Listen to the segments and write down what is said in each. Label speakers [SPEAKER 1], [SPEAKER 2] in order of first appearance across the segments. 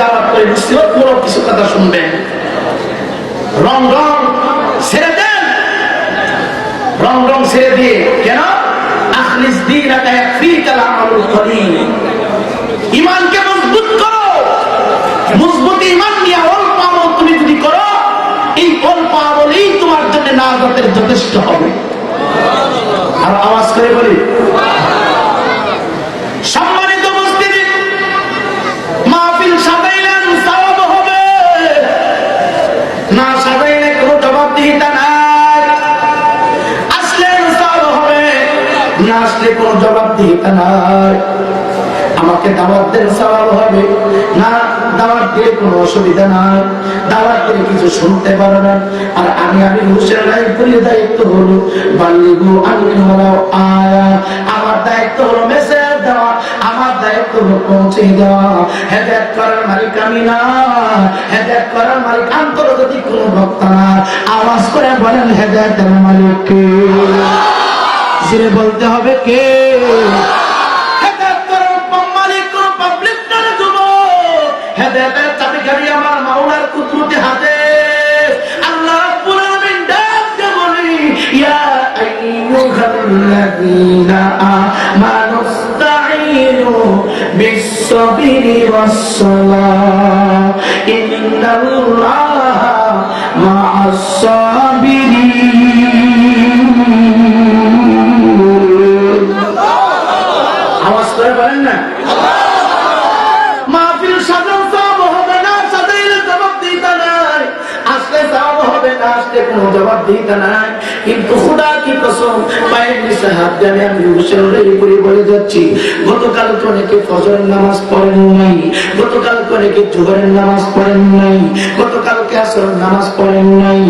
[SPEAKER 1] দাওয়াত করে নসিহত মূলক কিছু কথা শুনবেন। রং রং ছেড়ে দেন, রং রং ছেড়ে দিয়ে কেন আখলিস দীনাকা ইয়াকফিকাল আমালুল কলিল, ঈমানকে মজবুত করো। মজবুত ঈমান নিয়ে অল্প আমল তুমি যদি করো, এই অল্প আমলই তোমার জন্য নাজাতের যথেষ্ট হবে। আর আওয়াজ করে বলি সম্মানিত উপস্থিতি, মাহফিল সাজাইলেন সওয়াব হবে, না সাজাইলে কোনো জবাবদিহিতা নাই। আসলেন সওয়াব হবে, না আসলে কোনো জবাবদিহিতা নাই। আমাকে দাওয়াত দেন সওয়াব হবে, না দাওয়াত দিয়ে কোনো অসুবিধা নাই। দাওয়াত দিয়ে কিছু শুনতে পারবেন। আর আমি হুসেন রায় বলে দায়িত্ব হলো বাল্লিগু আননি ওয়ালাউ আয়া, আমার দায়িত্ব হলো মেসেজ দেওয়া, আমার দায়িত্ব হলো পৌঁছে দেওয়া। হেদায়েত করার মালিক আমি না, হেদায়েত করার মালিক আন্তর্জাতিক কোন বক্তা না। আওয়াজ করে বলেন হেদায়েতের মালিক কে? জিরে বলতে হবে কে? হেদায়েতের চাবিকাঠি আমার মাওলার কুদরতি হাতে। আল্লাহ রাব্বুল আলামিন ডাকতে বলি ইয়া আইয়ুহাল্লাযীনা আমানুস্তাঈনু বিস-সাবরি ওয়াস-সালাহ ইন্নাল্লাহা মা'আস-সাবিরিন। আওয়াজ করে বলেন না মাহফিল সাজাও সওয়াব হবে, না সাজাইলে জবাবদিহিতা নাই। আসলে সওয়াব হবে, না আসলে কোনো জবাবদিহিতা নাই। কিন্তু খোদা কি কসম, পায়ের নিচে হাত দিয়ে আমি হুসেন রায় বলে যাচ্ছি, গতকাল অনেকে ফজরের নামাজ পড়েন নাই, গতকাল অনেকে জোহরের নামাজ পড়েন নাই, গতকালকে আসরের নামাজ পড়েন নাই,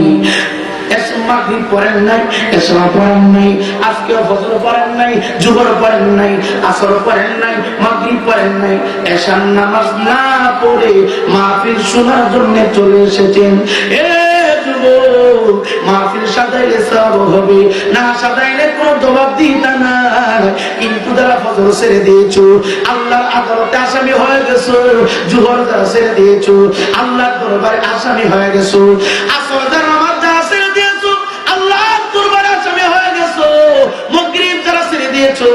[SPEAKER 1] মাগরিব পড়েন নাই, এশা পড়েন নাই, আজকেও ফজর পড়েন নাই, জোহর পড়েন নাই, আসর পড়েন নাই, মাগরিব পড়েন নাই, এশার নামাজ না পড়ে মাহফিল শোনার জন্য চলে এসেছেন। এ যুবক, মাহফিল সাজাইলে সওয়াব হবে, না সাজাইলে কোনো জবাবদিহিতা নাই। কিন্তু যারা ফজর ছেড়ে দিয়েছো, আল্লাহর আদালতে আসামি হয়ে গেছো। জোহর যারা ছেড়ে দিয়েছো, আল্লাহর দরবারে আসামি হয়ে গেছো। আসর যারা নামাজ যারা ছেড়ে দিয়েছো, আল্লাহর দরবারে আসামি হয়ে গেছো। মাগরিব যারা ছেড়ে দিয়েছো,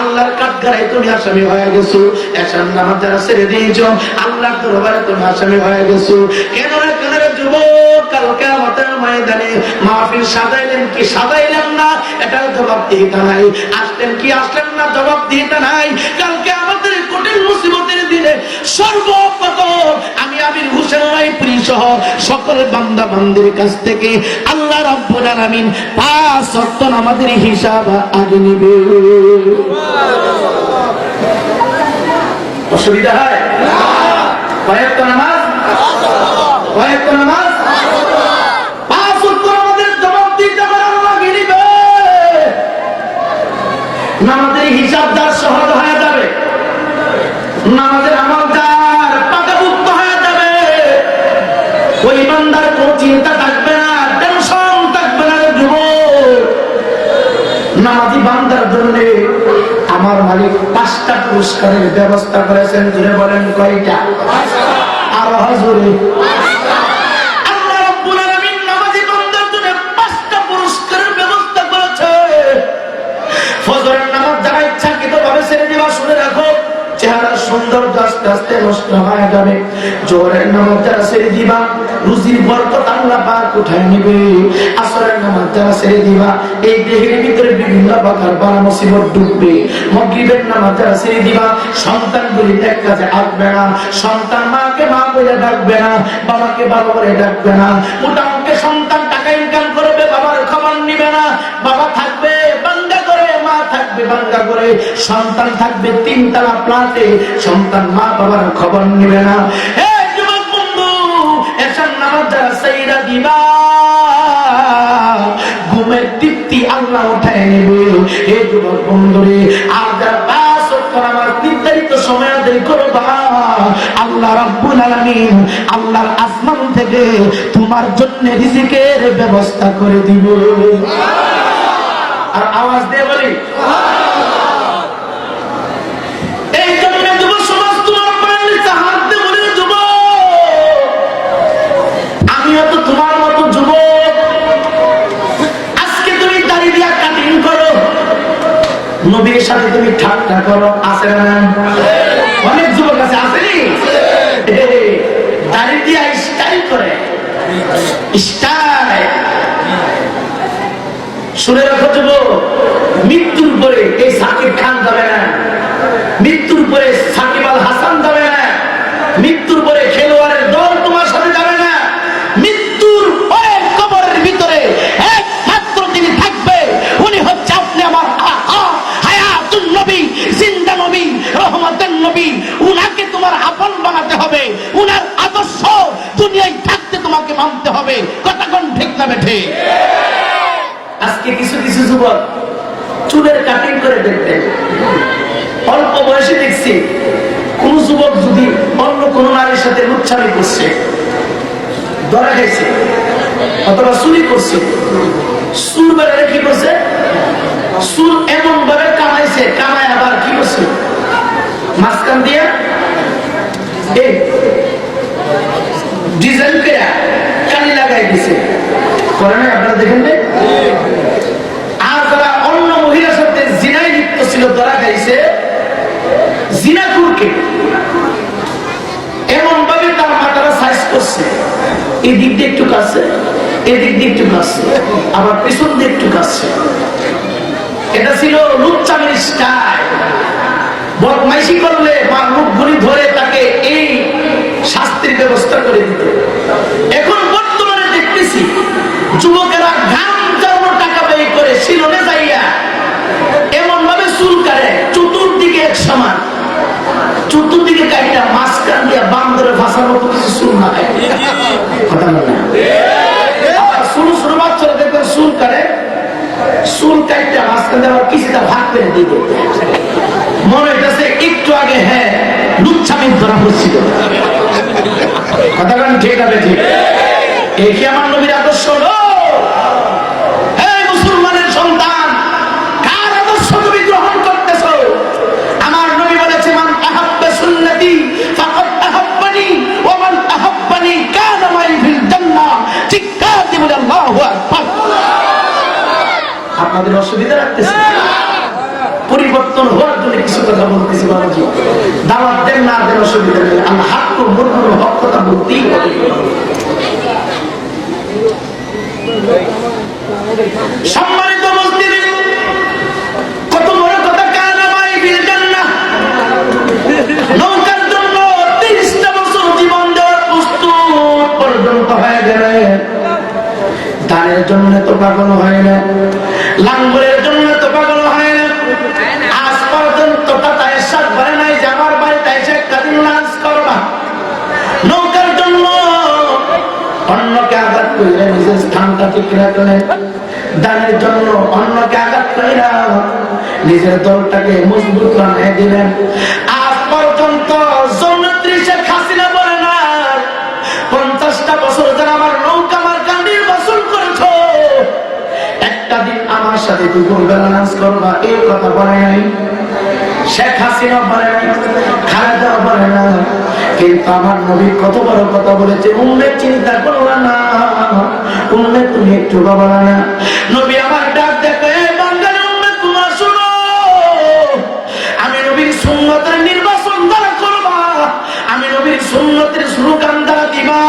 [SPEAKER 1] আল্লাহর কাঠগড়ায় তুমি আসামি হয়ে গেছো। এশার নামাজ যারা ছেড়ে দিয়েছো, আল্লাহর দরবারে তুমি আসামি হয়ে গেছো। কেন রে কেন রে যুবক, কাল কিয়ামতের ময়দানে মাহফিল সাজাইলেন কি সাজাইলেন না, এটার জবাবদিহিতা নাই। আসলেন কি আসলেন না, জবাবদিহিতা নাই। কাল কিয়ামতের কঠিন মুসিবতের দিনে সর্বপ্রথম আমি হুসেন রায় সহ সকল বান্দা বান্দির কাছ থেকে আল্লাহ রাব্বুল আলামিন 5 ওয়াক্ত নামাজের হিসাব আগে নেবে। অসুবিধা হয় না? কয়েক নামাজ, কয়েক নামাজ 5 ওয়াক্ত নামাজের জবাব দিতে পারে আল্লাহ নেবে। নামাজের হিসাব যার সহজ হয়ে যাবে, নামাজের আমল যার পাকাপোক্ত হয়ে যাবে, ওই বান্দার কোনো চিন্তা থাকবে না, টেনশন থাকবে না। যুবক, নামাজি বান্দার জন্য আমার মালিক 5টা পুরস্কারের ব্যবস্থা করেছেন। জুড়ে বলেন কয়টা? আর হুজুরে আল্লাহ রাব্বুল আলামিন নামাজি বান্দার জন্য 5টা পুরস্কারের ব্যবস্থা করেছে। ফজরের নামাজ যারা ইচ্ছাকৃতভাবে ছেড়ে দিবা, শুনে রাখো, চেহারা সৌন্দর্য আস্তে আস্তে নষ্ট হয়ে যাবে। জোহরের নামাজ যারা ছেড়ে দিবা, রুজির বরকত আল্লাহ পাক উঠায় নেবে। আসরের নামাজ যারা ছেড়ে দিবা, এই দেহের ভিতরে বিভিন্ন প্রকার বালা মুসিবত ঢুকবে। মাগরিবের নামাজ যারা ছেড়ে দিবা, সন্তানগুলি এক কাজে আসবে না। সন্তান মাকে মা বলে ডাকবে না, বাবাকে বাবা বলে ডাকবে না। মোটামুটি সন্তান টাকা ইনকাম করবে, বাবার খবর নিবে না। বাবা থাকবে বাঙ্গা করে, মা থাকবে বাঙ্গা করে। সন্তান থাকবে 3 তলা ফ্ল্যাটে, সন্তান মা বাবার খবর নিবে না। হে যুবক বন্ধু, এশার নামাজ যারা সাইরা দিবা, ঘুমের তৃপ্তি আল্লাহ উঠায় নেবে। হে যুবক বন্ধুরে, আর যারা 5 ওয়াক্ত নামাজ নির্ধারিত সময় আদায় করবা, আল্লাহ রাব্বুল আলামিন আল্লাহর আসমান থেকে তোমার জন্য রিজিকের ব্যবস্থা করে দিবে। আর আওয়াজ দিয়ে বলি এই জন্য যুব সমাজ তোমার পায়ের নিচে হাত দিয়ে বলি, যুবক নবীর সাথে তুমি ঠাট্টা করো, আছে না? অনেক যুবক আছে, আসেনি? দাড়ি দিয়া স্টাইল করে, স্টাইল। শুনে রাখো যুবক, মৃত্যুর পরে এই সাকিব খান যাবে না, মৃত্যুর পরে সাকিব আল হাসান যাবে না, মৃত্যুর পরে খেলোয়াড়ের দল তোমার সাথে যাবে না। মৃত্যুর পরে কবরের ভিতরে একমাত্র তিনি থাকবে, উনি হচ্ছে আপনি আমার হায়াতুন নবী, জিন্দা নবী, রহমতের নবী। উনাকে তোমার আপন বানাতে হবে, উনার আদর্শ দুনিয়ায় থাকতে তোমাকে মানতে হবে। কথা কোন ঠিক না বেঠে? আজকে কিছু কিছু যুবক চুলের কাটিং করে দেখতেন, অল্প বয়সে দেখছি কোন যুবক যদি অন্য কোন নারীর সাথে লুচ্ছামি করছে, ধরা গেছে, অথবা চুরি করছে, চুল বেড়ে কি করছে, চুল এমন ভাবে কামাইছে, কামাই আবার কি করছে, মাঝখান দিয়ে এই ডিজাইন করে কালি লাগাই দিছে, করে না? আপনারা দেখেন না? আর যারা অন্য মহিলার সাথে জিনায় লিপ্ত ছিল, ধরা খাইছে, জিনাকুরকে এমন ভাবে তার মাথাটা সাইজ করছে, এই দিক দিয়ে একটু কাছে, এদিক দিয়ে একটু কাছে, আবার পিছন দিয়ে একটু কাছে। এটা ছিল লুচ্চামির স্টাইল। বদমাইশি করলে বা মুখ গুলি ধরে তাকে এই শাস্তির ব্যবস্থা করে দিত। এখন বর্তমানে দেখতেছি যুবকেরা ঘাম জমানো টাকা ব্যয় করে সিলনে যাইয়া এমন ভাবে চুল কাটে, চতুর্দিকে এক সমান, চতুর্দিকে কাইটা মাঝখান দিয়ে বাম ধরে ভাষার মতো কিছু চুল না কাটে, কথা বলে না। আবার শুরু শুরু বাচ্চারা দেখবেন চুল কাটে, চুল কাইটা মাঝখান দিয়ে আবার কিছুটা ভাগ করে দিবে, মনে হইতেছে একটু আগে হ্যাঁ লুচ্ছামির ধরা পড়ছিল। কথা বলেন ঠিক আছে? ঠিক। এই কি আমার নবীর আদর্শ? এই মুসলমানের সন্তান, কার আদর্শ তুমি গ্রহণ করতেছ? আমার নবী বলেছে, মান আহাব্বা সুন্নতি ফাকাদ আহাব্বানি ওয়া মান আহাব্বানি কানা মাই ফিল জান্নাহ। চিৎকার দিয়ে বলে আল্লাহু আকবার। আপনাদের অসুবিধা রাখতেছে? পরিবর্তন হওয়ার জন্য কিছু কথা বলতেছি বাবাজি, দাওয়াত দেন না দেন অসুবিধা নেই, আল্লাহ হাত তো মূর্খ হক কথা বলতেই হবে। সম্মানিত মুসলিম, কত বড় কথা, কানা মাই ফিল জান্নাহ। নৌকার জন্য 30টা বছর জীবন দেওয়ার প্রস্তুত পর্যন্ত হয়ে গেলে, ধানের জন্য তো পাগল হয় না, লাঙ্গলের জন্য তো পাগল হয় না, আজ পর্যন্ত টাটা এরশাদ বলে নাই যে আমার বাড়িতে এসে একটা দিন নাচ করবা। নৌকার জন্য অন্যকে আঘাত করলে নিজের স্থানটা ঠিক রাখলে, দানের জন্য অন্যকে আঘাত করে নিজের দলটাকে মজবুত বানিয়ে দিলেন। আজ পর্যন্ত জননেত্রী শেখ হাসিনা বলে না 50টা বছর যারা আমার নৌকা মার্কা নির্বাচন করেছ, একটা দিন আমার সাথে দুপুর বেলা নাচ করবা, এই কথা বলে নাই। শেখ হাসিনা বলে নাই, খালেদা বলে না, কিন্তু আমার নবী কত বড় কথা বলেছে, উম্মে চিন্তা করলা না, উম্মে তুমি একটু ভাবলা না। নবী আমার ডাক দেখে, বাঙালি উম্মে তোমার শুনো, আমি নবীর সুন্নতের নির্বাচন দ্বারা করবা, আমি নবীর সুন্নতের স্লোগান দ্বারা দিবা,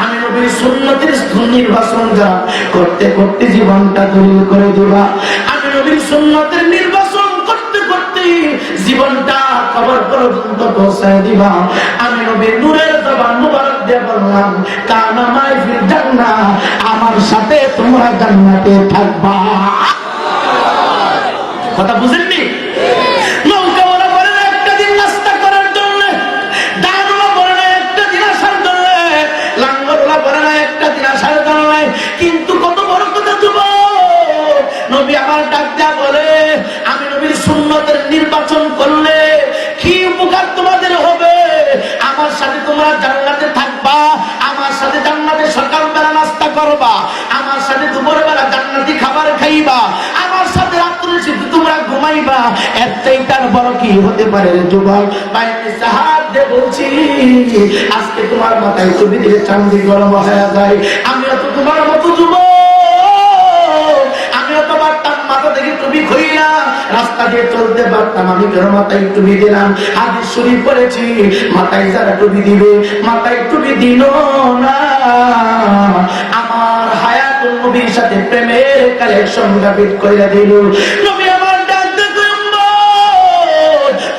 [SPEAKER 1] আমি নবীর সুন্নতের নির্বাচন দ্বারা করতে করতে জীবনটা দলিল করে দিবা, আমি নবীর সুন্নতের নির্বাচন করতে করতে জীবনটা কবর পর্যন্ত পৌঁছায় দিবা। আমি নবীর নূরের জবান মুবারক দিয়ে বললাম, কানা মাই ফিল জান্নাহ, আমার সাথে তোমরা জান্নাতে থাকবা। কথা বুঝেননি? নৌকাওয়ালা বলে না একটা দিন নাস্তা করার জন্য, দানওয়ালা বলে না একটা দিন আসার জন্য, লাঙ্গলওয়ালা বলে না একটা দিন আসার জন্য, কিন্তু কত বড় কথা যুবক, নবী আমার ডাক দেয়া বলে, আমি নবীর সুন্নতের নির্বাচন করলে কি উপকার তোমাদের হবে? আমার সাথে তোমরা জান্নাতে থাকবা, আমার সাথে জান্নাতে সকালবেলা নাস্তা করবা, আমার সাথে দুপুরবেলা জান্নাতি খাবার খাইবা, আমার সাথে রাত্রে শুধু তোমরা ঘুমাইবা। এর চাইতার বড় কি হতে পারে যুবক? বাইরে সাহায্য দিয়ে বলছি, আজকে তোমার মাথায় ছবি দিয়ে চান্দি গরম হয়ে যায়। আমিও তো তোমার মতো যুবক, আমিও তোমার মাথা থেকে টুপি খুইলা রাস্তা দিয়ে চলতে পারতাম, আমি কেন মাথায় টুপি দিলাম? হাদিস শরীফ পড়েছি, মাথায় যারা টুপি দিবে, মাথায় টুপি দিল না, আমার হায়াতুল নবীর সাথে প্রেমের কালেকশন গাবিত কইরা দিল। নবী আমার ডাক দেখো,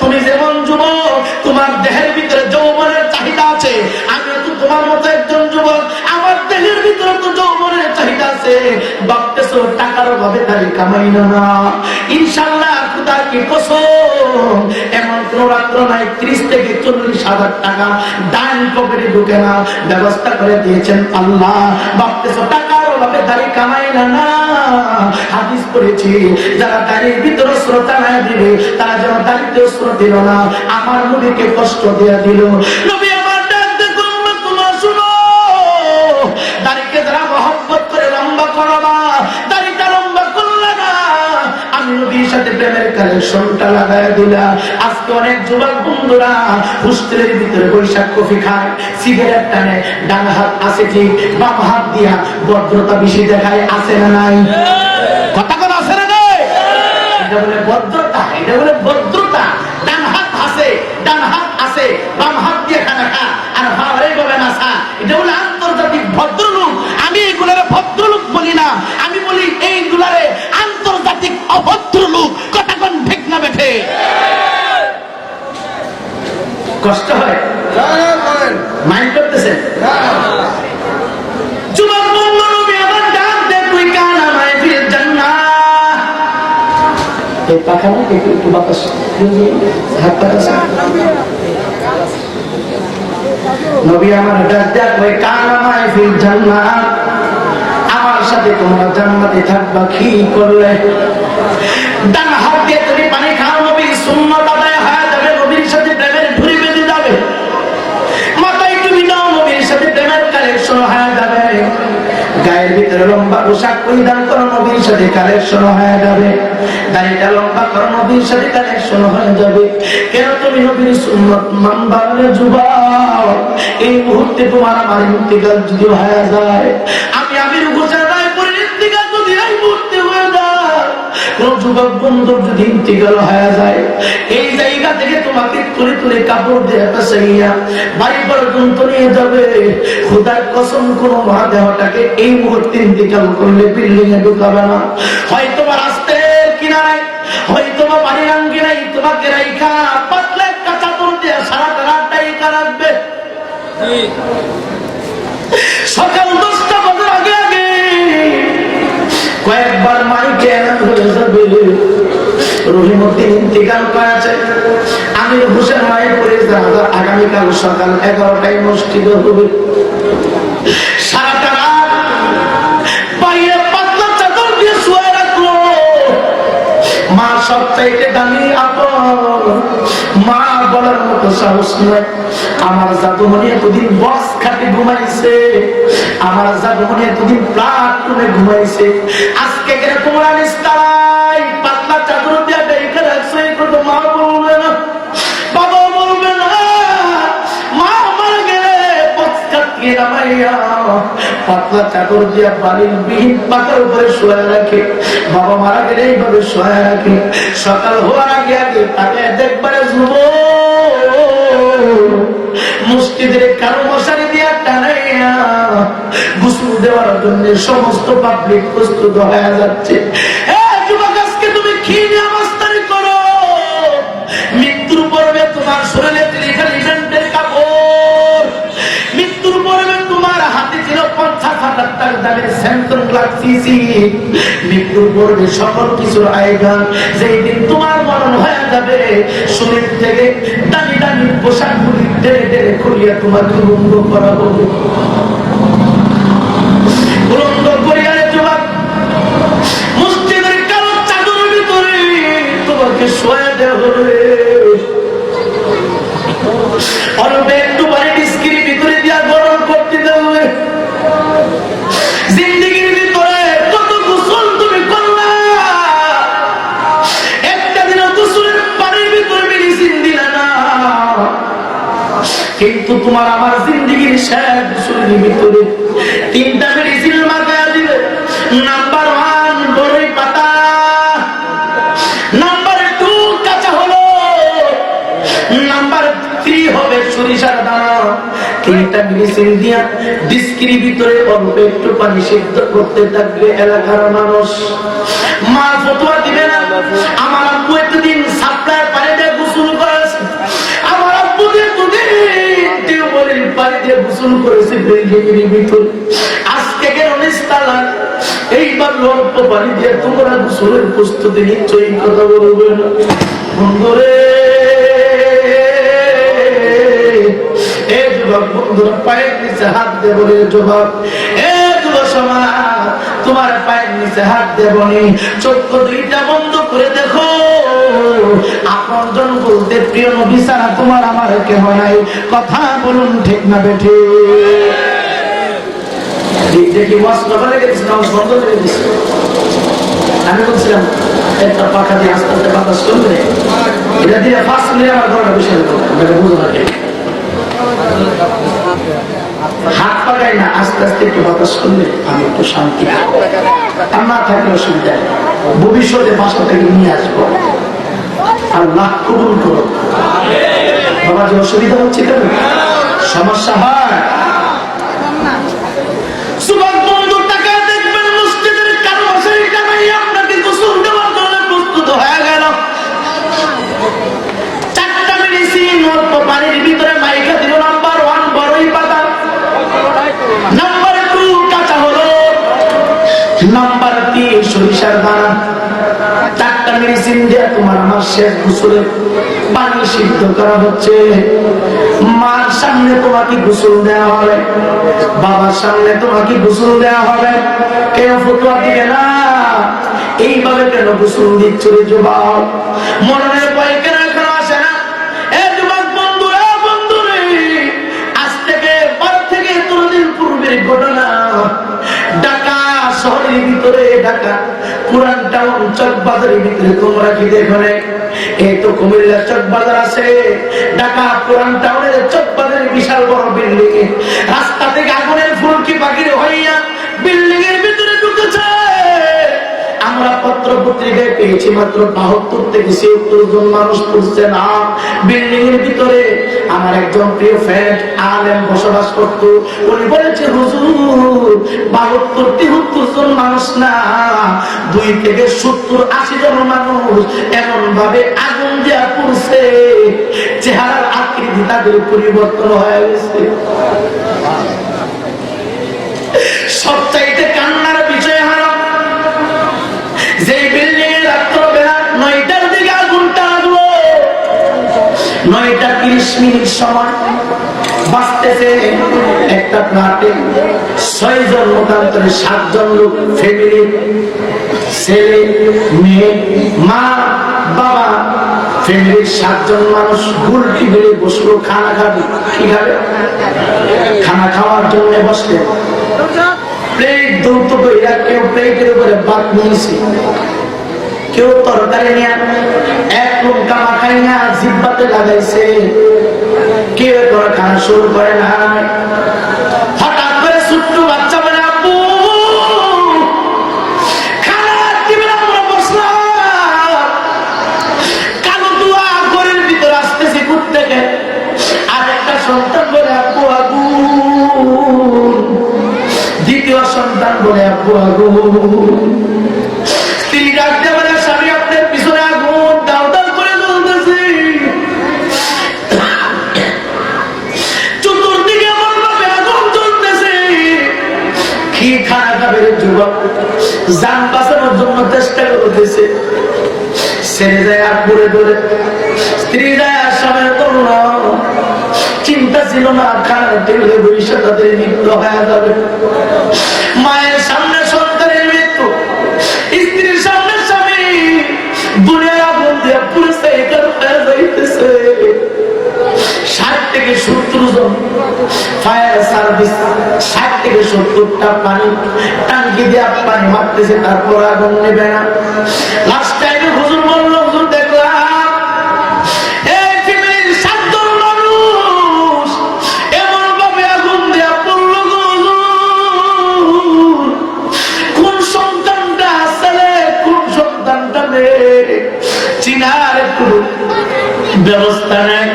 [SPEAKER 1] তুমি যেমন যুবক, তোমার দেহের ভিতরে যৌবনের চাহিদা আছে, আমি তো তোমার মতো একজন যুবক, আমার দেহের ভিতরে তো যৌবনের চাহিদা আছে। ভাবতেছো টাকার অভাবে তাই কামাই না, ইনশাআল্লাহ খোদা কি কসম, এমন কোন রাত্র নাই 30 থেকে 40,000 টাকা ডান পকেটে ঢুকে না, ব্যবস্থা করে দিয়েছেন আল্লাহ। ভাবতেছো টাকার অভাবে তাই কামাই না, হাদিস পড়েছি, যারা দাঁড়িয়ে ভিতরে শ্রোতা না দিবে, তারা যেন দাঁড়িয়ে শ্রোতা দিল না, আমার নবীকে কষ্ট দেয়া দিল। নবী আমার ডাক দেখো, তোমরা শুনো, দাড়িকে যারা মহব্বত করে লম্বা করবা, দাড়িটা লম্বা করলে না, আমি নবীর সাথে প্রেমের কালেকশনটা লাগাই দিলাম। আজকে অনেক যুবক বন্ধুরা হোস্টেলের ভিতরে বৈশাখ কফি খায়, সিগারেট টানে, ডান হাত আছে ঠিক, বাম হাত দিয়া ভদ্রতা বেশি দেখায়, আছে না নাই? কথা কথা আছে না নাই? এটা বলে ভদ্রতা, এটা বলে ভদ্রতা। ডান হাত আছে, ডান হাত আছে, বাম হাত দিয়ে খানা খা, আর ভাবে বলে না সা, এটা বলে আন্তর্জাতিক ভদ্রলোক। আমি এগুলারে ভদ্রলোক বলি না, আমি বলি এইগুলারে আন্তর্জাতিক অভদ্রলোক। কথা কোন ঠিক না বেঠে? কষ্ট হয়, মাইন্ড করতেছেন? যুবক বন্ধু, নবী আমার ডাক দে, তুই কানা মাহফিল জান্নাহ। এই পাখা না একটু বাতাস, হাত বাতাস। নবী আমার ডাক দে, তুই কানা মাহফিল জান্নাহ, আমার সাথে তোমরা জান্নাতে থাকবা কি করলে? ডান হাত দিয়ে তুমি পানি খাও, নবীর সুন্নাত আদায় হয়ে যাবে, নবীর সাথে প্রেমের ঝুড়ি বেঁধে যাবে। মাথায় তুমি দাও, নবীর সাথে প্রেমের কালেকশন হয়ে যাবে। গায়ের ভিতরে লম্বা পোশাক পরিধান করো, নবীর সাথে কালেকশন হয়ে যাবে। দাড়িটা লম্বা করো, নবীর সাথে কালেকশন হয়ে যাবে। কেন তুমি নবীর সুন্নাত মানবা না যুবক? এই মুহূর্তে তোমার আমার ইন্তিকাল যদি হয়ে যায়, আমি আমির হোসেন রায়পুরের ইন্তিকাল যদি এই মুহূর্তে হয়ে যায়, কোন যুবক বন্ধুর যদি ইন্তিকাল হয়ে যায়, এই জায়গা থেকে তোমাকে তুলে তুলে কাপড় দিয়ে পেছাইয়া বাড়ি পর্যন্ত নিয়ে যাবে। খোদার কসম, কোন মহাদেহটাকে এই মুহূর্তে ইন্তিকাল করলে বিল্ডিং এ ঢুকাবে না। হয়তো বা রাস্তার কিনারায়, হয়তো বা বাড়ির আঙ্গিনায় তোমাকে রাইখা পাতলা একটা চাদর দিয়ে সারাটা রাতটা একা রাখবে। সকাল 10টা বাজার আগে আগে কয়েকবার মাইকে হয়ে যাবে, রহিমউদ্দিন ইন্তিকাল করেছে, আমির হোসেন মায়ের পরে আগামীকাল সকাল 11টায় মসজিদে হবে। সারাটা রাত বাইরে পাতলা চাদর দিয়ে শুয়ে রাখলো। মা সবচাইতে দামি আপন, মা বলার মতো সাহস নয়। আমার জাদুমণি এতদিন বক্স খাটে ঘুমাইছে, আমার জাদুমণি এতদিন প্লাটুনে ঘুমাইছে, আজকে কেন তোমরা নিস্তারাই পাতলা চাদর দিয়ে বেঁধে রাখছো? এই কথা মা বলবে না, বাবা বলবে না। মা মারা গেলে বক্স কাটিয়ে নামাইয়া পাতলা চাদর দিয়ে বাড়ির বিহীন পাতার উপরে শোয়া রাখে। বাবা মারা গেলে এইভাবে শোয়া রাখে। সকাল হওয়ার আগে আগে তাকে দেখবারে যুবক মসজিদের কারো মশারি দিয়া টানাইয়া গোসল দেওয়ার জন্য সমস্ত পাবলিক প্রস্তুত হয়ে যাচ্ছে। যুবক, আজকে তুমি ক্ষীণ অবস্থায় করো, মৃত্যুর পর্বে তোমার শরীরে লিগামেন্টের কাপড়, মৃত্যুর পর্বে তোমার হাতে ছিল 50,000 টাকা দামের স্যামসাং গ্লাস সিসি, মৃত্যুর পর্বে সকল কিছুর আয়োজন। যেই দিন তোমার মরণ হয়ে যাবে, শরীর থেকে দামি দামি পোশাক গুলি টেনে টেনে খুলিয়া তোমাকে উলঙ্গ করা হবে। উলঙ্গ করিয়া যুবক মসজিদের কালো চাদরের ভিতরে তোমাকে শোয়া দেওয়া হবে। অল্প একটু বাড়ি ডিস্কির ভিতরে দিয়া গরম করতে দেবে। জিন্দিগির ভিতরে কত গোসল তুমি করলা, একটা দিন গোসলের পানির ভিতরে মেডিসিন দিলা না, কিন্তু তোমার আমার জিন্দিগির শেষ গোসলের ভিতরে 3টা মেডিসিন মাথায় দিবে। নাম্বার 1 বড়ই পাতা, নাম্বার সরিষার দানা 3টা মেডিসিন দিয়া ডিস্কির ভিতরে অল্প একটু পানি সিদ্ধ করতে থাকবে এলাকার মানুষ। মা ফতোয়া দিবে না, আমার আব্বু একদিন সাপ্লাই পানিতে গোসল করেছে, আমার আব্বু একদিন টিউবওয়েলের পানি দিয়ে গোসল করেছে বিল্ডিংয়ের ভিতরে, আজকে কেন নিস্তালা এইবার অল্প পানি দিয়ে তোমরা গোসলের প্রস্তুতি নিচ্ছ, এই কথা বলবে না। বন্ধুরে এই যুবক বন্ধুরা পায়ের নিচে হাত দেব রে যুবক, এই যুব সমাজ তোমার পায়ের নিচে হাত দেবনি, চোখ দুইটা বন্ধ করে দেখো, আপনজন বলতে প্রিয় নবী ছাড়া তোমার আমার কেহ নাই। কথা বলুন ঠিক না বেঠে? দেখি মস্ত বলে গেছি না বন্ধ করে দিচ্ছি। আমি বলছিলাম একটা পাখা দিয়ে আস্তে আস্তে বাতাস করবে, এটা দিয়ে ফার্স্ট নিয়ে আমার ঘরে বসে বুঝো না, হাত পাকাই না, আস্তে আস্তে একটু বাতাস করলে আমি একটু শান্তি, আর না থাকলে অসুবিধা নেই, ভবিষ্যতে বাসা থেকে নিয়ে আসবো। আল্লাহ কবুল করো। বাবা যে অসুবিধা হচ্ছে কেন, সমস্যা হয়, পানির ভিতরে মাইকা দিল নাম্বার 1 বড়ই পাতা, নাম্বার 2 কাঁচা হলুদ, নাম্বার 3 সরিষার দানা, 4টা মেডিসিন দিয়ে তোমার আমার শেষ গোসলের পানি সিদ্ধ করা হচ্ছে। মার সামনে তোমাকে গোসল দেওয়া হবে, বাবার সামনে তোমাকে গোসল দেওয়া হবে, কেউ ফতোয়া দিবে না এইভাবে কেন গোসল দিচ্ছ রে যুবক, মনের ভয় কেন এখনো আসে না? ঘটনা ঢাকা শহরের ভিতরে, ঢাকা পুরান টাউন চক বাজারের ভিতরে তোমরা কি দেখো না? এই তো কুমিল্লার চক বাজার আছে, ঢাকা পুরান টাউনের চক বাজারে বিশাল বড় বিল্ডিং, রাস্তা থেকে আগুনের ফুলকি বাকির হইয়া বিল্ডিং এর ভিতরে ঢুকেছে। আমরা পত্র পত্রিকায় পেয়েছি মাত্র 72 থেকে 76 জন মানুষ পড়ছে না বিল্ডিং এর ভিতরে। আমার একজন প্রিয় ফ্রেন্ড আলেম বসবাস করত, উনি বলেছে হুজুর 72-73 জন মানুষ না, 2 থেকে 70-80 জন মানুষ এমন ভাবে আগুন দেওয়া পড়ছে, চেহারার আকৃতি তাদের পরিবর্তন হয়ে গেছে। সবচাইতে কান্নার বিষয় হলো যে বিল্ডিং এর রাত্রবেলা 9টার দিকে আগুনটা লাগলো, 9:30 সময় বাঁচতেছে একটা ফ্ল্যাটে 6 জন মতান্তরে 7 জন লোক, ফ্যামিলি, ছেলে মেয়ে মা বাবা, ফ্যামিলির 7 জন মানুষ গুলটি বেড়ে বসলো খানা খাবে। কি খাবে? খানা খাওয়ার জন্য বসলেন, প্লেট দৌড় কইরা কেউ প্লেটের উপরে ভাত নিয়েছে, কেউ তরকারি নিয়ে এক লোক গামা খাই না জিব্বাতে লাগাইছে, কেউ করে খানা শুরু করে না। হঠাৎ করে ছোট্ট বাচ্চা বলে আব্বু খানা দিবেন, আমরা বসলাম, কালো দুয়া ঘরের ভিতরে আসতেছি ঘুর থেকে, আর একটা সন্তান বলে আব্বু আগুন, দ্বিতীয় সন্তান বলে আব্বু আগুন, স্ত্রী ডাকতে বলে স্বামী আপনার পিছনে আগুন দাও দাও করে জ্বলতেছে, চতুর্দিকে আমার বাপে আগুন জ্বলতেছে। কি খানা খাবে যুবক, জান বাঁচানোর জন্য চেষ্টা করতেছে, ছেড়ে যায় আর ঘুরে ঘুরে, স্ত্রী যায় আর স্বামী করল, চিন্তা ছিল না খানার টেবিলে বসে তাদের মৃত্যু হয়ে যাবে। মায়ের সামনে সন্তানের মৃত্যু, স্ত্রীর সামনে স্বামী, দুনিয়ার আগুন দিয়ে পুলিশে এখানে হয়ে যাইতেছে। 60 থেকে 70 জন ফায়ার সার্ভিস, 60 থেকে 70টা পানি টাঙ্কি দিয়ে পানি মারতেছে, তারপর আগুন নেবে না। লাস্ট টাইমে হুজুর বলল, হুজুর দেখলাম এই ফ্যামিলির 7 জন মানুষ এমন ভাবে আগুন দেয়া পড়ল, কোন সন্তানটা ছেলে কোন সন্তানটা মেয়ে চিনার একটু ব্যবস্থা নেই।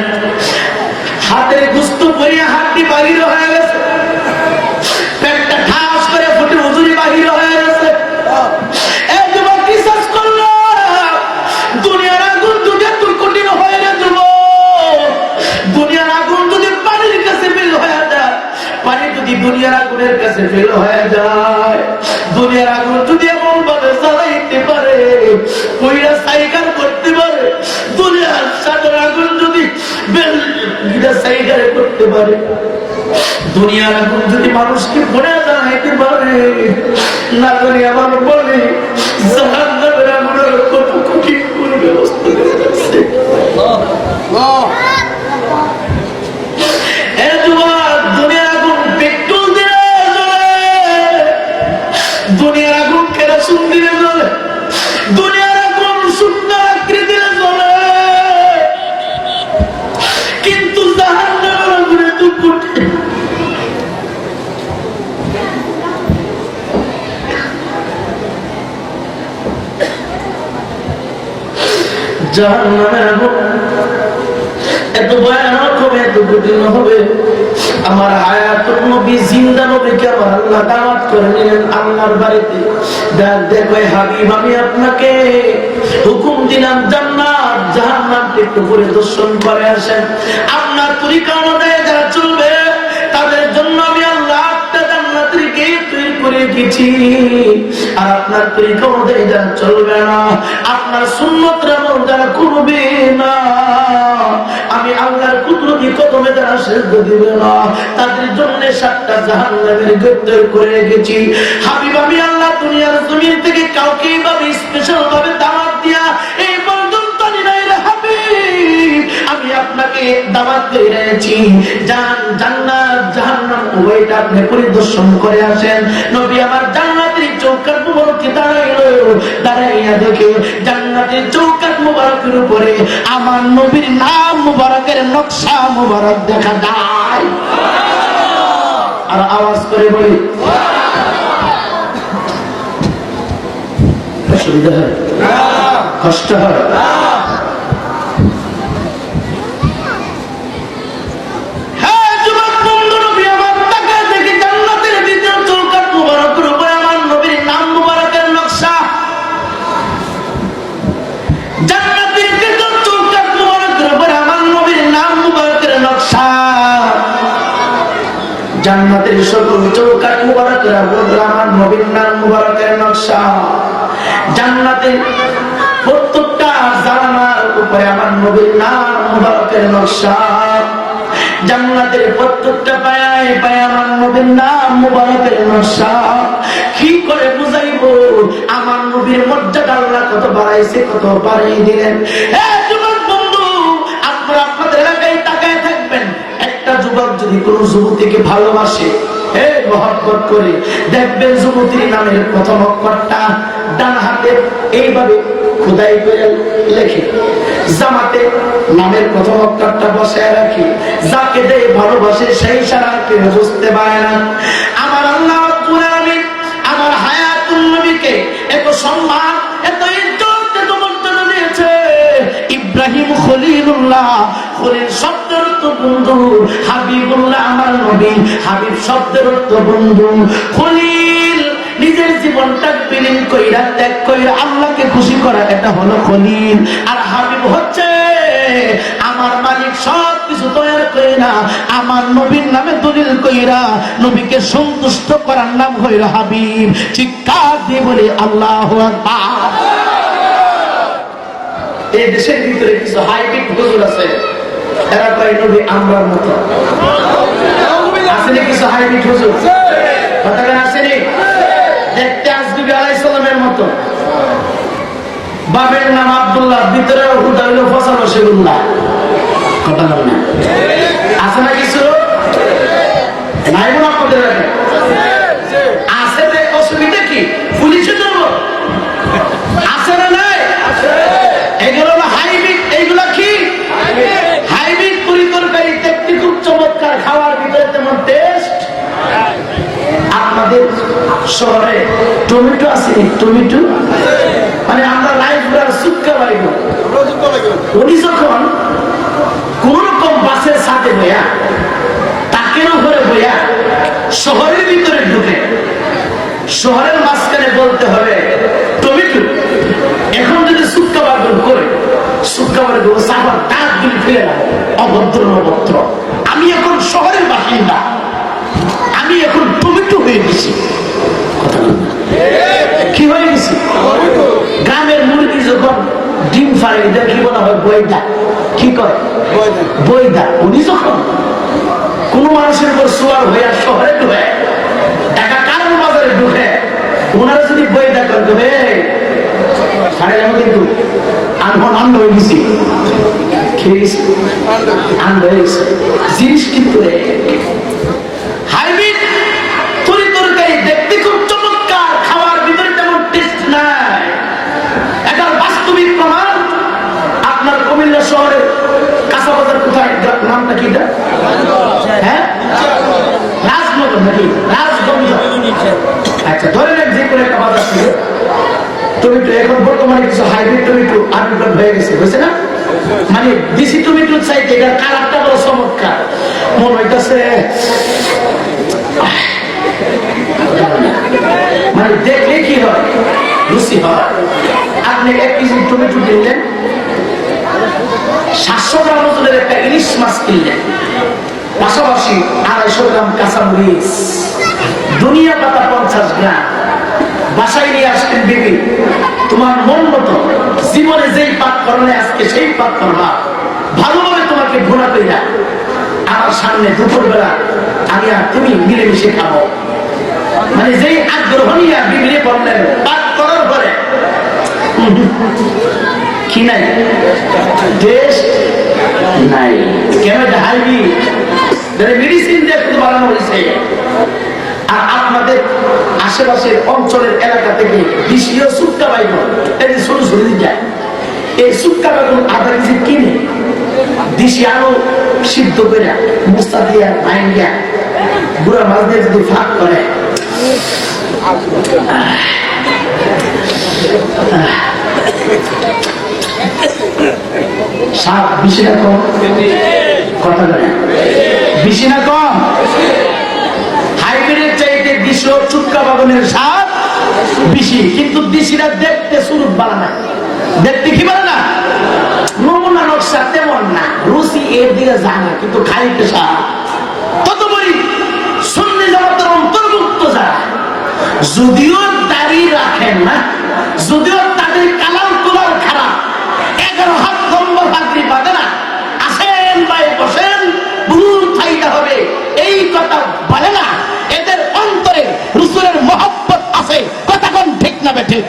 [SPEAKER 1] হাতের যদি দুনিয়ার আগুনের কাছে ফেল হয়ে যায়, দুনিয়ার আগুন যদি এমন ভাবে জ্বালাইতে পারে, কইরা সাইকার করতে পারে, দুনিয়ার সাগর আগুন যদি সাইকার করতে পারে, দুনিয়ার আগুন যদি মানুষকে পড়ে জ্বালাইতে পারে, না জানি আমার বলে জাহান্নামের আগুনের কত কঠিন করে ব্যবস্থা করে যাচ্ছে। দুনিয়ার আগুন পেট্রোল দিয়ে জ্বলে, দুনিয়ার আগুন কেরোসিন দিয়ে জ্বলে, দুনিয়ার আগুন সুন্দর আকৃতিতে জ্বলে, কিন্তু জাহান্নামের আগুনে তো কঠিন। জাহান্নামের আগুন এত ভয়ানক হবে, এত কঠিন হবে। আমার হায়াতুল নবী জিন্দা নবীকে আমার আল্লাহ দাওয়াত করে নিলেন আল্লাহর বাড়িতে। দেখো হাবিব, আমি আপনাকে হুকুম দিলাম জান্নাত জাহান্নামকে একটু পরিদর্শন করে আসেন। আপনার তরিকা অনুযায়ী যারা চলবে তাদের জন্য আমি আল্লাহ একটা জান্নাতের গেট তৈরি করে দিয়েছি। আর আপনার তরিকা অনুযায়ী যারা চলবে না, আপনার সুন্নতের আমল যারা করবে না, আমি আল্লাহর কুদরতি কদমে যারা সেজদা দিবে না, তাদের জন্য 7টা জাহান্নামের গেট তৈরি করে রেখেছি। হাবিব, আমি আল্লাহ দুনিয়ার জমিন থেকে কাউকে এইভাবে স্পেশাল ভাবে দাওয়াত দিয়া এই পর্যন্ত দিনাই রে হাবিব, আমি আপনাকে দাওয়াত দিয়ে রেখেছি। জান্নাত জাহান্নাম উভয়টা আপনি পরিদর্শন করে আসেন। নবী আমার জান্নাতের চৌকাঠ মুবারকে দাঁড়াইলো, দাঁড়াইয়া দেখে জান্নাতের চৌকাঠ মুবারকের উপরে আমার নবীর নাম মুবারকের নকশা মুবারক দেখা যায়। আর আওয়াজ করে বলি, অসুবিধা হয়, কষ্ট হয়? জান্নাতের সকল চৌকাঠ মুবারকের উপরে আমার নবীর নাম মুবারকের নকশা। জান্নাতের প্রত্যেকটা জানালার উপরে আমার নবীর নাম মুবারকের নকশা। জান্নাতের প্রত্যেকটা পায়ায় পায়ে আমার নবীর নাম মুবারকের নকশা। কি করে বুঝাইবো আমার নবীর মর্যাদা আল্লাহ কত বাড়াইছে, কত বাড়িয়ে দিলেন। যুবক বন্ধু, আপনারা আপনাদের এলাকায় তাকায় থাকবেন, একটা যুবক যদি কোন যুবতীকে ভালোবাসে, মহব্বত করে, দেখবেন যুবতীর নামের প্রথম অক্ষরটা ডান হাতে এইভাবে খোদাই করে লেখে, জামাতে নামের প্রথম অক্ষরটা বসায় রাখি। যাকে দেয় ভালোবাসে সেই সারা কেউ বুঝতে পারে না। আমার আল্লাহ আমার হায়াতুল নবীকে এত সম্মান, এত ইজ্জত, এত মর্যাদা দিয়েছে। ইব্রাহিম খলিলুল্লাহ, খলিল শব্দের অর্থ বন্ধু, হাবিবুল্লাহ আমার নবী, হাবিব শব্দের অর্থ বন্ধু। খলিল নিজের জীবনটা বিলীন কইরা, ত্যাগ কইরা আল্লাহকে খুশি করা, এটা হলো খলিল। আর হাবিব হচ্ছে আমার মালিক সব কিছু তৈরি কইরা আমার নবীর নামে দলিল কইরা নবীকে সন্তুষ্ট করার নাম হইল হাবিব। চিৎকার দিয়ে বলি আল্লাহু আকবার। এই দেশের ভিতরে কিছু হাইব্রিড হুজুর আছে, এরা কয় নবী আমরার মতো। আসেনি কিছু হাইব্রিড হুজুর? কথা আসেনি? দেখতে আসবি আলাইহিস সালামের মতো, বাবের নাম আব্দুল্লাহ, ভিতরে হুদা হইল ফসল রসুল্লাহ। কথা বল না, আছে না কিছু? নাই মনে আপনাদের আছে? অসুবিধা কি? পুলিশে জন্য আছে না নাই? এগুলো হলো হাইব্রিড। এইগুলা কি হাইব্রিড? পরিতরকারি দেখতে খুব চমৎকার, খাওয়ার ভিতরে তেমন টেস্ট। আপনাদের শহরে টমেটো আছে? টমেটো মানে আমরা লাইফ সুক্কা বাড়ি, উনি যখন কোন রকম বাসের সাথে বইয়া, তাকের উপরে বইয়া শহরের ভিতরে ঢুকে, শহরের মাঝখানে বলতে হবে টমেটো। এখন যদি সুক্কা বার্গন করে, সুক্কা বার্গন সাফার দাঁত গুলি ফেলে না, অভদ্র অভদ্র। আমি এখন শহরের বাসিন্দা, আমি ফারে এটা কি বলা হয়? বৈদা। কি কয়? বৈদা। উনি যখন কোন মানুষের উপর সোয়ার হয়ে শহরে ঢুকে, ঢাকা কারণ বাজারে ঢুকে, ওনারা যদি বৈদা করবে সাড়ে যাবো, কিন্তু আনন্দ হয়ে গেছি, খেয়ে গেছি, আনন্দ হয়ে গেছে। জিনিস কিন্তু হাইব্রিড তরি তরকারি দেখতে খুব চমৎকার, খাওয়ার ভিতরে তেমন টেস্ট নাই। এটা বাস্তবিক প্রমাণ। আপনার কুমিল্লা শহরে কাঁচা বাজার কোথায়? নামটা কি? হ্যাঁ, রাজনগর নাকি রাজগঞ্জ? আচ্ছা, ধরে নেন যে কোনো একটা বাজার ছিল টমেটো। এখন বর্তমানে কিছু হাইব্রিড টমেটো আবির্ভাব হয়ে গেছে, বুঝছে না? মানে দেশি টমেটোর চাইতে এটার কালারটা বড় চমৎকার, মনে হইতেছে মানে দেখলে কি হয়, রুচি হয়। আপনি 1 কেজি টমেটো কিনলেন, 700 গ্রাম ওজনের একটা ইলিশ মাছ কিনলেন, পাশাপাশি 250 গ্রাম কাঁচামরিচ, ধনিয়া পাতা 50 গ্রাম বাসায় নিয়ে আসতেন। বিবি, তোমার মন মতো জীবনে যেই পাক করলে আজকে সেই পাক করবা, ভালোভাবে তোমাকে ঘোরা কইরা আমার সামনে দুপুরবেলা আমি আর তুমি মিলেমিশে খাবো। মানে যেই আগ্রহ নিয়ে বিবিরে বললেন, পাক করার পরে কি নাই, টেস্ট নাই। কেন? হাইবি মেডিসিন দিয়ে বানানো হয়েছে। আর আপনাদের আশেপাশের অঞ্চলের এলাকা থেকে দেশীয় সুক্কা বাইগন, এই যে ছোট ছোট যায়, এই সুক্কা বাইগন আধা কেজি কিনে দেশি আলু সিদ্ধ করে মুস্তা দিয়া মাইন দিয়া গুড়া মাছ দিয়ে যদি ফাঁক করে, সাপ বেশি না কম? কথা বলে বেশি না কম? হাইব্রিডের চাইতে দেশীয় চুক্কা বাগানের স্বাদ বেশি, কিন্তু দেশিরা দেখতে সুরুপ বানা না। দেখতে কি বানা না? নমুনা নকশা তেমন না, রুচি এর দিকে যায় না, কিন্তু খাইতে স্বাদ। ততপরি সুন্নি জামাতের অন্তর্ভুক্ত যারা, যদিও দাড়ি রাখেন না, যদিও তাদের কালার তোলার খারাপ, 11 হাত লম্বা পাগড়ি বাঁধে না, আসেন ভাই বসেন, ভুল ফাইদা হবে এই কথা বলে না, এদের অন্তরে রাসূলের মহব্বত আছে। কথা কোন ঠিক না বেঠিক?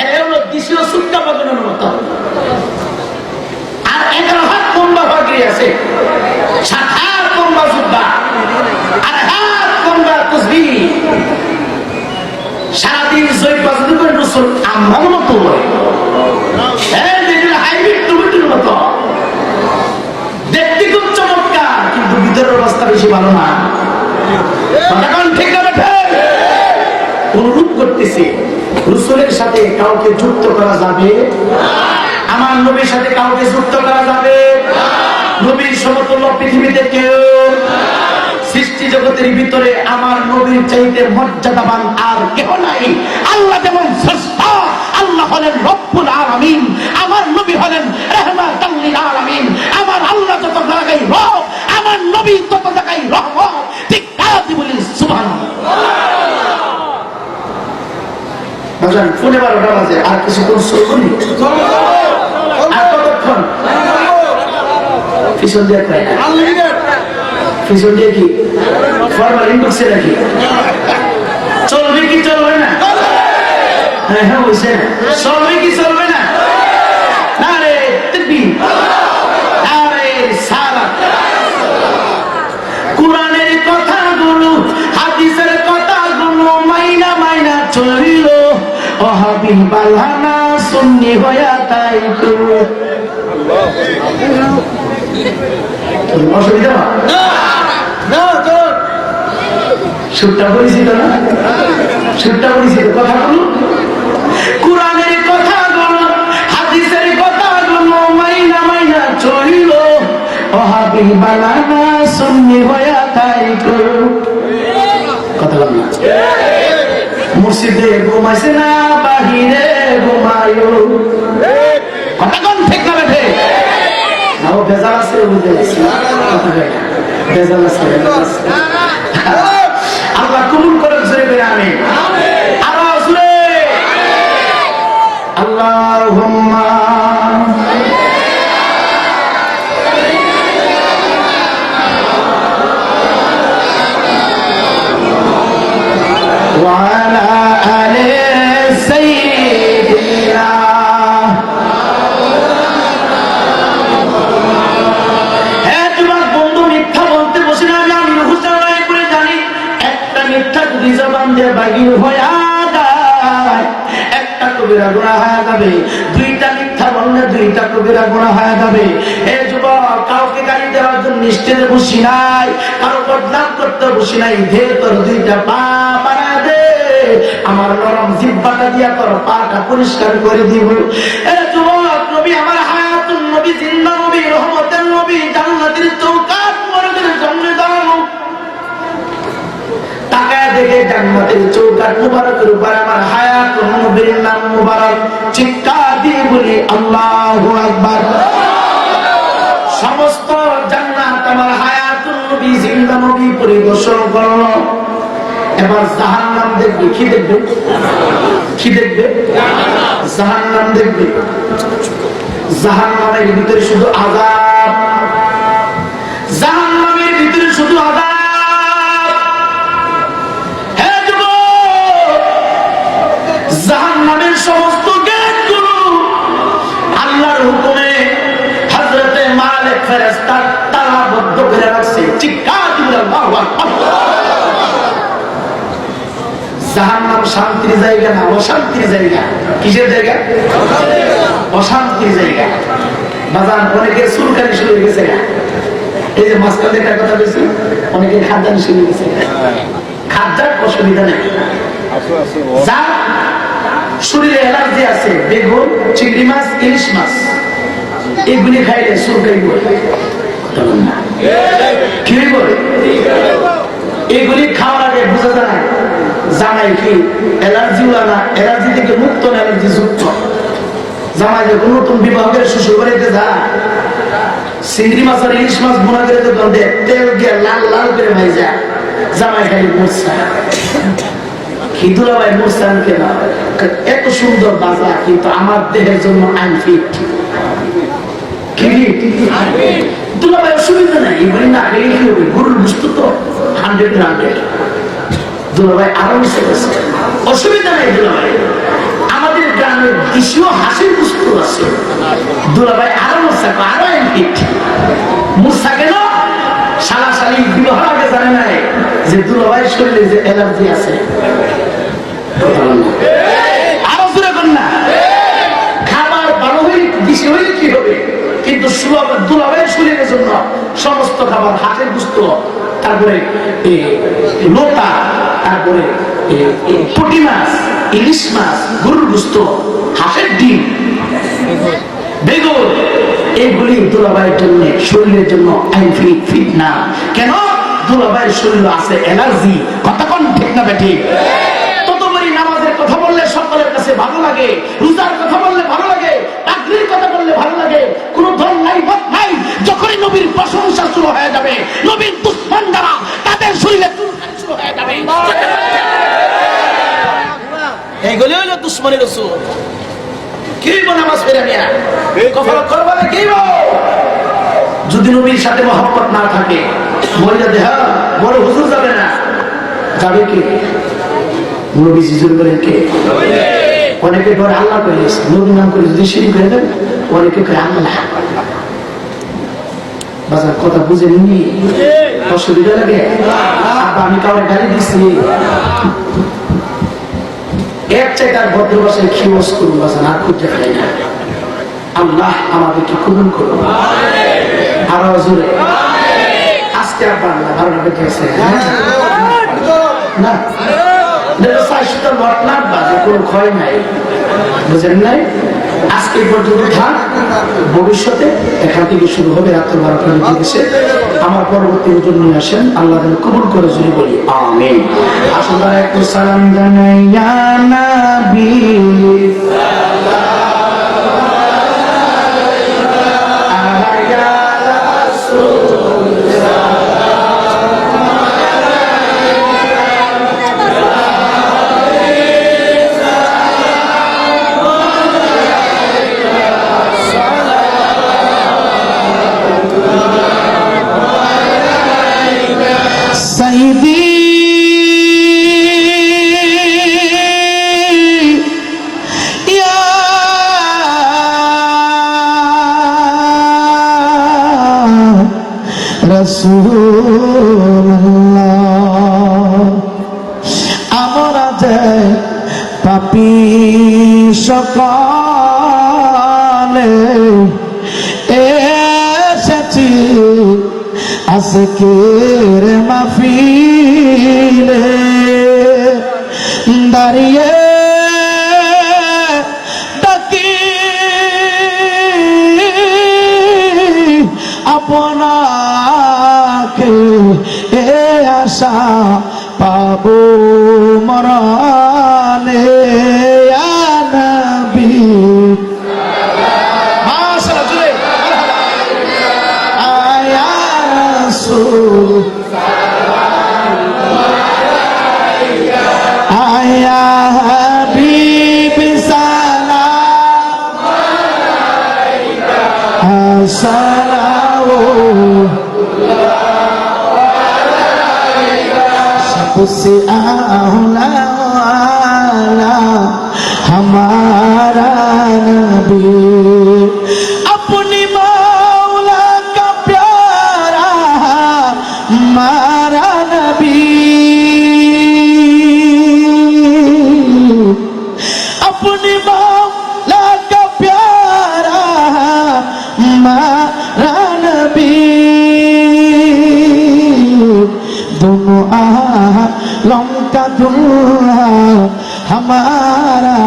[SPEAKER 1] এরা হলো দেশীয় সুক্কা বাগানের মতো। আর 11 হাত লম্বা পাগড়ি আছে, 7 হাত লম্বা জুব্বা, আর হাত লম্বা তাসবিহ, সারাদিন জয়পাস করে রাসূল আমার মতো নয়। হাইব্রিড টমেটোর মতো দেখতে খুব চমৎকার, কিন্তু ভিতরের অবস্থা বেশি ভালো না। ঠিক না? অনুরোধ করতেছি, রাসূলের সাথে কাউকে যুক্ত করা যাবে? আমার নবীর সাথে কাউকে যুক্ত করা যাবে? নবীর সমতুল্য পৃথিবীতে কেউ সৃষ্টি জগতের ভিতরে আমার নবীর চাইতে মর্যাদাবান আর কেউ নাই। আল্লাহ যেমন শ্রেষ্ঠ, আল্লাহ হলেন রব্বুল আলামিন, আমার নবী হলেন রাহমাতাল লিল আলামিন। আমার আল্লাহ যত জায়গায় রব, আমার নবী তত জায়গায় রহমত। ঠিক কাজী বলি সুবহানাল্লাহ। বাজান ফোনে 12টা বাজে, আর কিছুক্ষণ চলবনি? আর কতক্ষণ? পিছন দিয়ে খাই পিছন দিয়ে কি ফরমালিন ঢুকছে নাকি? চলবে কি চলবে না? হ্যাঁ হ্যাঁ বলছে, চলবে কি চলবে না? না রে তাকবীর, আরে সালাত। কোরআনের কথাগুলো, হাদিসের কথাগুলো মাইনা মাইনা চলিল, ও হাবিব আল্লাহ সুন্নি হইয়া তাই তো। অসুবিধা না? সুরটা পরিচিত না? সুরটা পরিচিত। কথা বলুন, কোরআনের কথাগুলো, হাদিসের কথাগুলো মাইনা মাইনা চলিল, ও হাবিব আল্লাহ সুন্নি হইয়া তাই তো। কথা বলুন। মসজিদে ঘুমাইছে না বাহিরে ঘুমায়ো? কথা কোন ঠিক না বেঠে? বেজাল আছে, বেজাল আছে। আল্লাহ কবুল করেন। আমিন। আল্লাহুম্মা وعلى آل سيدنا বাগির হয়ে যায় একটা কবিরা গুনাহ হয়ে যাবে দুইটা মিথ্যা বললে দুইটা কবিরা গুনাহ হয়ে যাবে হে যুবক কাউকে গালি দেওয়ার জন্য স্টেজে বসি নাই কারো বদনাম করতে বসি নাই ধে তোর দুইটা পা বাড়া দে আমার নরম জিহ্বাটা দিয়া তোর পাটা পরিষ্কার করে দিব হে যুবক নবী আমার হায়াতুন নবী জিন্দা নবী রহমতের নবী জান্নাতের চৌকাঠ মরদের সামনে দাঁড়ানো তাকায় দেখে জান্নাতের চৌকাঠ মুবারকের উপর আমার হায়াতুন নবীর নাম মুবারক চিৎকার দিয়ে বলি আল্লাহু আকবার সমস্ত জান্নাত আমার হায়াতুন নবী জিন্দা নবী পরিদর্শন করলো এবার জাহান্নাম দেখবে কি দেখবে জাহান্নাম দেখবে জাহান্নামের ভিতরে শুধু আযাব জাহান্নামের ভিতরে শুধু আযাব জাহান্নামের সমস্ত গেটগুলো আল্লাহর হুকুমে হযরতে মালিক ফেরেশতা তালাবদ্ধ করে রাখছে চিৎকার দিয়ে আল্লাহু আকবার জাহান্নাম শান্তির জায়গা না অশান্তির জায়গা কিসের জায়গা অশান্তির জায়গা বাজার অনেকের চুলকানি শুরু হয়ে গেছে এই যে মাঝখানে একটা কথা বলছি অনেকের খাদ্যানি শুরু হয়ে গেছে খাদ্যার অসুবিধা নেই যা শরীরে অ্যালার্জি আছে বেগুন চিংড়ি মাছ ইলিশ মাছ এগুলি খাইলে চুলকানি কি বলে এগুলি খাওয়ার আগে বোঝা যায় জামাই কি অ্যালার্জি না অ্যালার্জি থেকে মুক্ত না অ্যালার্জি যুক্ত জামাই যখন নতুন বিবাহের শ্বশুর বাড়িতে যায় চিংড়ি মাছ আর ইলিশ মাছ বোনা করে তো তেল দিয়ে লাল লাল করে ভাই যায় জামাই খাই মরছা খিদুলা ভাই মরছান কেন এত সুন্দর বাজা কিন্তু আমার দেহের জন্য আনফিট দুলা ভাই অসুবিধা নাই এগুলি না খেলে কি হবে গরুর বুঝতো তো 100 দুলা ভাই আরামসে গেছে অসুবিধা নাই দুলা ভাই আমাদের গ্রামের দেশীয় হাসির বুঝতো আছে দুলা ভাই আরামসে আরো আনফিট মুসা কেন শালা শালি বিবাহ আগে জানে নাই যে দুলা ভাই শরীরে যে অ্যালার্জি আছে আরো জোরে কর না খাবার ভালো হইলে বেশি হইলে কি হবে কিন্তু দুলাভাইয়ের শরীরের জন্য সমস্ত খাবার হাটের গুস্ত তারপরে লোটা তারপরে পুঁটি মাছ ইলিশ মাছ গরুর গুস্ত হাঁসের ডিম বেগুন এইগুলি দুলাভাইয়ের জন্য শরীরের জন্য ফিট না কেন দুলাভাইয়ের শরীর আছে অ্যালার্জি কথা কোন ঠিক না বেঠিক ততবারই নামাজের কথা বললে সকলের কাছে ভালো লাগে রোজার কথা বললে ভালো লাগে তাকবীর কথা বললে ভালো লাগে কোন ধন নাই মত নাই যখনই নবীর প্রশংসা শুরু হয়ে যাবে নবীর দুশমন দ্বারা তাদের শরীরে চুলকানি শুরু হয়ে যাবে এইগুলি হলো দুশমনের রাসূল কি নামাজ পড়ে মিয়া কফর করবা না কি যদি নবীর সাথে মহব্বত না থাকে বলে দেহা বড় হুজুর যাবে না যাবে কি নবী জিজুর বলেন কে অনেকে ধরে আল্লাহ করে নবীর নাম করে যদি শিরিক করে দেন অনেকে করে আল্লাহ বাজার কথা বুঝে নি অসুবিধা লাগে আমি কাউকে গালি দিচ্ছি এক চাইতার ভদ্র ভাষায় খিওস করুন বাজার আর খুঁজে ফেলে না আল্লাহ আমাদেরকে কবুল করুন আরো জোরে আজকে আর বাংলা ভালো লাগে না ক্ষয় নাই বুঝেন নাই আজকে পর্যন্ত থাক ভবিষ্যতে এখান থেকে শুরু হবে রাত্র 12টা দেশে আমার পরবর্তী হুজুর নিয়ে আসেন আল্লাহ যেন কবুল করে যদি বলি আমিন আসলে একটু সালাম জানাই ইয়া নবী سيدي পাপী সকালে এসেছি আজকের মাহফিলে দাঁড়িয়ে ডাকি আপনাকে এ আশা পাবো মরণে ইয়া নবী মাশাআল্লাহ জুড়ে আয়া রাসূল আয়া হাবিব সালাম আলাইকা सबसे आला वाला हमारा नबी अपनी मौला का प्यारा हमारा नबी अपनी मौला का प्यारा हमारा नबी दोनों आलम का दूल्हा हमारा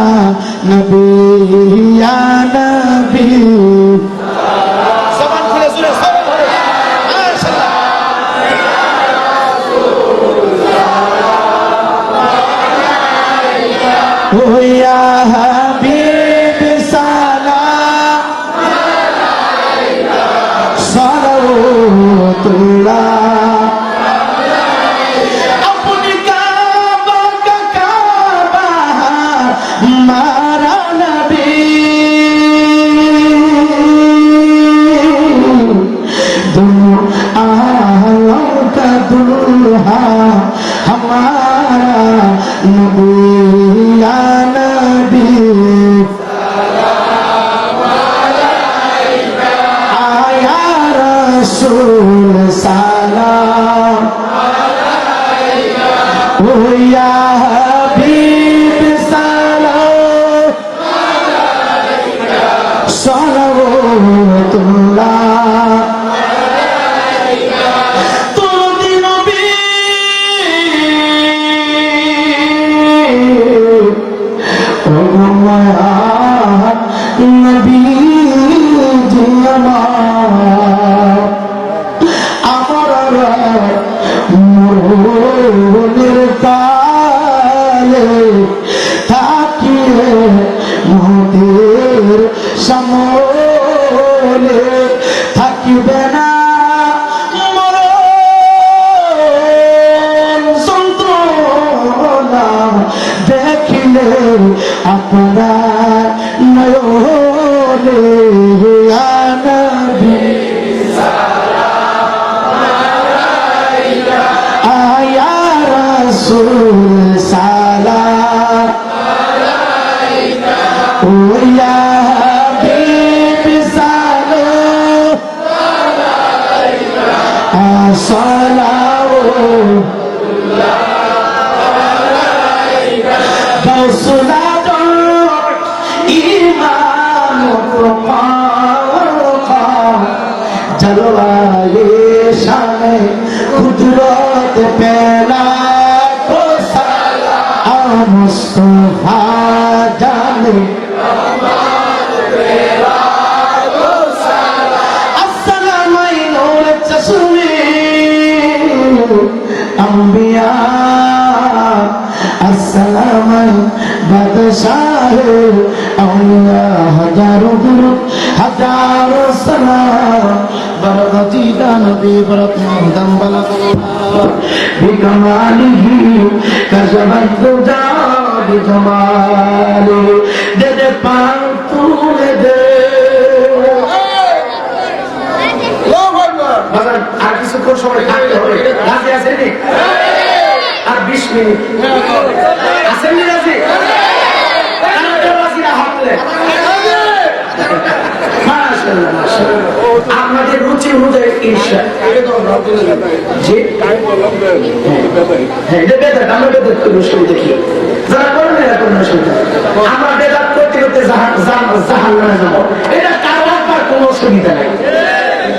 [SPEAKER 1] नबी या नबी ज़बान खुले सुने माशाअल्लाह ओ या हबीब सलाम अलैका सलावतुल्लाह हमारा नबी दोनों आलम का दूल्हा हमारा नबी या नबी आया रसूल सलाम अलैका ओ या সামনে থাকিবে না মরণ যন্ত্রণা দেখিলে আপনার নয়নে ইয়া নবী সালাম আলাইকা আয়া রাসূল সালাম আলাইকা ও ইয়া जलवाए शाने कुदरत पहला को सलाम मुस्तफा जाने अस्सलाम नूर चश्मे अंबिया अस्सलाम बादशाह औलिया हजारों दुरूद हजारों सलाम बरकती नबी बरकत दम बलगुल्लाह बिकमालिही कशफत दुजा बिजमाली दे दे पान तूने दे বাজার আর কিছুক্ষণ সময় থাকতে হবে রাজি আছেন আর 20 মিনিট আছেন নি রাজি আপনাদের রুচি অনুযায়ী ঈর্ষা জি হ্যাঁ এটা বেদাত আমরা বেদাত করি দেখি যারা করেন এরা করেন আমরা বেদাত করতে করতে জাহান্নামে যাবো, এটা কারো আর কোনো অসুবিধা নাই।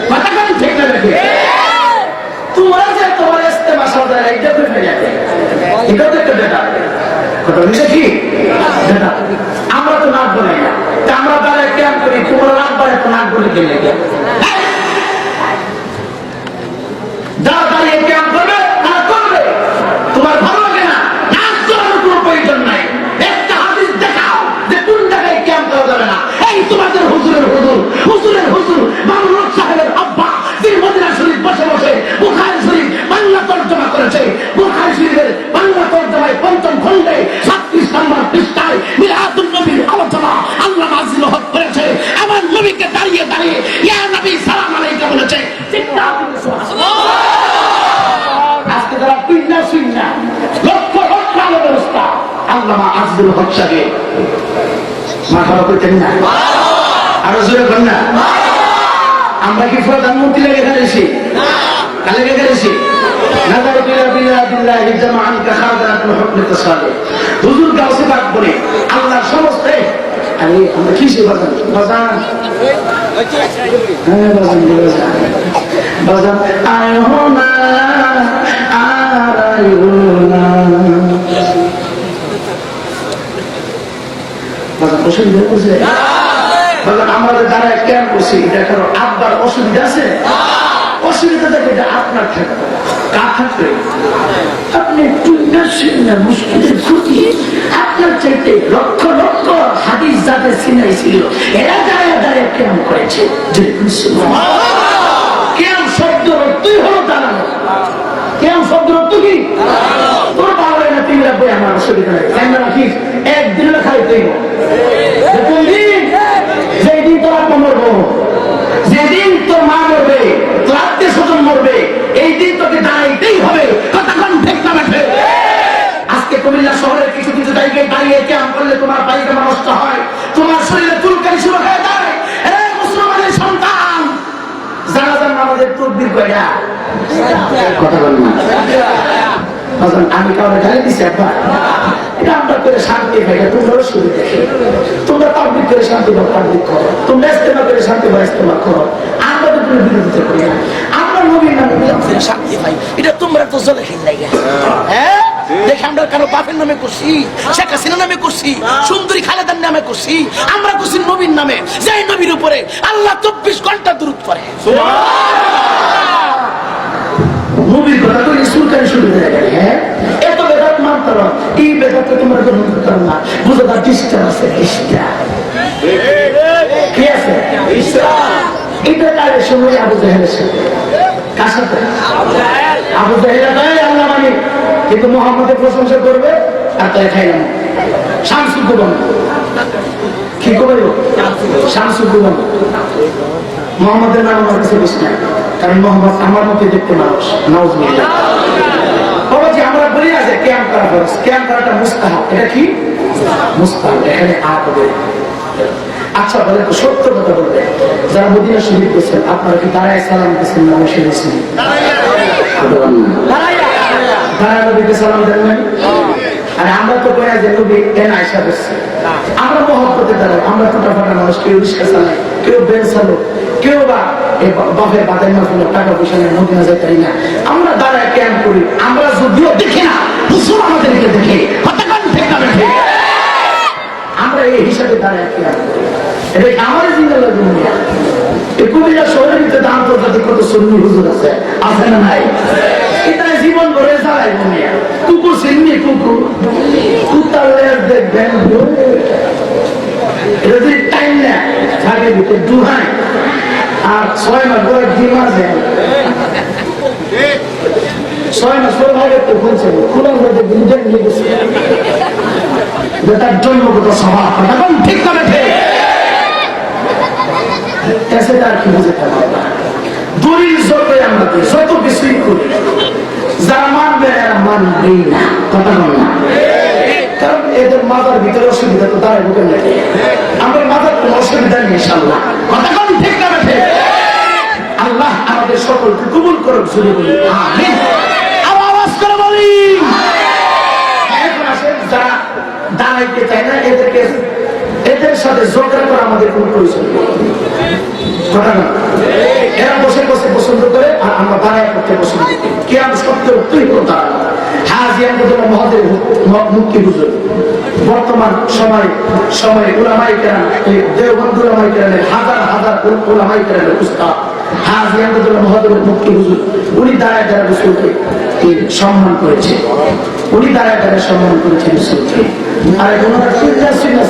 [SPEAKER 1] কথা কেন ঠিক না নাকি? তোমরা যে তোমার ইস্তেমা সাজায় এটা করে ফেলে এটাও তো একটা বেদাত। কথা বলছে কি বেদাত? আমরা তো নাক বলি না, আমরা দাঁড়ায় ক্যাম্প করি, তোমরা নাক বাড়ে তো নাক বলে গেলে যারা দাঁড়িয়ে ক্যাম্প করবে তারা করবে, তোমার ভালো লাগে না, নাচ করানোর কোনো প্রয়োজন নাই। একটা হাদিস দেখাও যে কোন জায়গায় ক্যাম্প করা যাবে না। এই তোমাদের হুজুরের হুজুর, হুজুরের হুজুর মামুনুল সাহেবের আব্বা যিনি মদিনা শরীফ বসে বসে বুখারী শরীফ বাংলা তর্জমা করেছে, বুখারী শরীফের বাংলা তর্জমায় ৫ম খণ্ডে ৩৭ নম্বর পৃষ্ঠায় মিলাদুন নবীর আলোচনা আল্লামা আজিজুল হক করেছে। আমার নবীকে দাঁড়িয়ে দাঁড়িয়ে ইয়া নবী সালাম আলাইকা বলেছে। ঠিক না? আজকে যারা পিন্না শুইনা লক্ষ লক্ষ আলো ব্যবস্থা আল্লামা আজিজুল হক সাহেব মাথা করতেন না, আরো জোরে কর না। আমরা কি প্রধানমন্ত্রী লেগে ফেলেছি? কালে লেগে ফেলেছি হুজুর গাউসে পাক বলে আল্লাহর সমস্ত আমরা কিসে বাজান বাজান বাজান আয়ো না আর আয়ো না বাজান অসুবিধা করছে বাজান আমরা যারা ক্যাম্প করছি দেখার আব্বার অসুবিধা আছে? অসুবিধা থাকে এটা আপনার থাকবে, কার থাকবে? আপনি মুশকিলের ক্ষতি আপনার চাইতে লক্ষ লক্ষ হাদিস যাদের সিনাই ছিল এরা দাঁড়িয়ে দাঁড়িয়ে ক্যাম্প করেছে। ক্যাম্প শব্দ অর্থই হলো দাঁড়ানো। ক্যাম্প শব্দ অর্থ কি? তোর ভালো হয় না, তিন রাখবে, আমার অসুবিধা নেই। কি একদিন খাইতে যেদিন তোর আপা মরবো, যেদিন তোর মা মরবে, তোর আত্মীয় স্বজন মরবে, এই দিন তোকে দাঁড়াইতেই হবে। কতক্ষণ ঠিক না বেঠে? আজকে কুমিল্লা শহরের কিছু কিছু জায়গায় দাঁড়িয়ে ক্যাম্প করলে তোমার পায়খানা নষ্ট হয়, তোমার শরীরে চুলকানি শুরু হয়ে যায়। মুসলমানের সন্তান জানাজার নামাজের তকবীর কয়টা? কথা বল না। আমি কাউকে গালি দিচ্ছি একবার? এটা আমরা করে শান্তি পাই, তোমরা শুরু দেখে তোমরা তাবলিগ করে শান্তি পাও, তাবলিগ করো, তোমরা ইস্তেমা করে শান্তি পাও, ইস্তেমা করো। আমরা তো কোনো বিরোধিতা করি না, আমরা নবীর নামে শান্তি পাই। এটা তোমরা তো জলে খেল লাগে। হ্যাঁ দেখে আমরা কারো বাপের নামে করছি, শেখ হাসিনা নামে করছি, সুন্দরী খালেদার নামে করছি, আমরা করছি নবীর নামে, যে নবীর উপরে আল্লাহ 24 ঘন্টা দুরূদ পড়ে। নবীর কথা তো সুলকানি শুরু হয়ে গেলে এত বেদাত মানতে পারো, এই বেদাতটা তোমরা গ্রহণ করতে পারো না। বুঝো তার ডিস্টার্ব আছে, ডিস্টার্ব কি আছে? এটা কারের সময় আবু জাহেলের সাথে, কার সাথে? আবু জাহেল আল্লাহ মানে, কিন্তু মুহাম্মদের প্রশংসা করবে আর তাই খাইলাম শামসুল কুবন। কি করবে? শামসুল কুবন। মোহাম্মদের নাম আমার কাছে বেশি নাই, কারণ মোহাম্মদ আমার মতো দেখতে মানুষ। নাউজুবিল্লাহ। বাবাজি আমরা বলি না যে ক্যাম্প করা ফরজ, ক্যাম্প করাটা মুস্তাহাব। এটা কি মুস্তাহাব? এখানে হবে। আচ্ছা বলে তো সত্য কথা বলবে, যারা মদিনা শরীফ গেছেন আপনারা কি দাঁড়ায় সালাম দিচ্ছেন না বসে গেছেন? দাঁড়ায় নবীকে সালাম দেন নাই? আর আমরা তো বয়া যে নবী কেন আয়সা বসছে, আমরা মহব্বতে দাঁড়াই, আমরা ছোটা ফাটা মানুষ, কেউ রিক্সা চালাই, কেউ বেঞ্চ চালো, কেউ বা বাপের বাতাই মাফুলের টাকা পয়সা নিয়ে মদিনা যাই পারি না, আমরা দাঁড়ায় ক্যাম্প করি। আমরা যদিও দেখি না, হুজুর আমাদেরকে দেখে, কতক্ষণ ঠিক না দেখে, আমরা এই হিসাবে দাঁড়ায় ক্যাম্প করি। এটা আমার জিন্দা লাগে দুনিয়া। এই কুমিল্লা শহরের ভিতরে আন্তর্জাতিক কত সুন্নি হুজুর আছে, আছে না নাই? এটা জীবন ভরে চালাই দুনিয়া। কুকুর চিনি, কুকুর কুত্তালে দেখবেন এটা যদি টাইম না থাকে ভিতরে দুহাই আর 6 মাস পরে ডিম আছে, 6 মাস পরে ভাগে তো খুলছে, খোলার মধ্যে গুঞ্জন নিয়ে গেছে, তার জন্মগত স্বভাব। এখন ঠিক না বেঠে এসে তার কি বুঝে থাকবে? দলিল যতই আমরা দিই, যত কিছুই করি, যারা মানবে এরা মানবেই না। কথা বল না, কারণ এদের মাথার ভিতরে অসুবিধা তো তারা ঢুকে নেই। আমাদের মাথার কোনো অসুবিধা নেই ইনশাআল্লাহ। কথা বল ঠিক না বেঠে? আল্লাহ আমাদের সকলকে কবুল করুক, জুড়ে বলি আমিন। আওয়াজ করে বলি। এখন আসেন যারা দাঁড়াইতে চায় না, এদেরকে ঝগড়া করা আমাদের কোন প্রয়োজন নেই। কথা না, এরা বসে বসে পছন্দ করে আর আমরা দাঁড়ায় করতে পছন্দ করি। কে আমি সত্যের তুই কোনো দাঁড়ানো হাজি আমাদের মহাদের মুক্তি বুঝুন। বর্তমান সময় উলামায়ে কেরাম, দেওবন্দ উলামায়ে কেরামের হাজার হাজার উলামায়ে কেরামের উস্তাদ হাজি আমাদের মহাদের মুক্তি বুঝুন। উনি দাঁড়ায় দাঁড়ায় রসুলকে সম্মান করেছে, উনি দাঁড়ায় দাঁড়ায় সম্মান করেছেন রসুলকে। আর এখন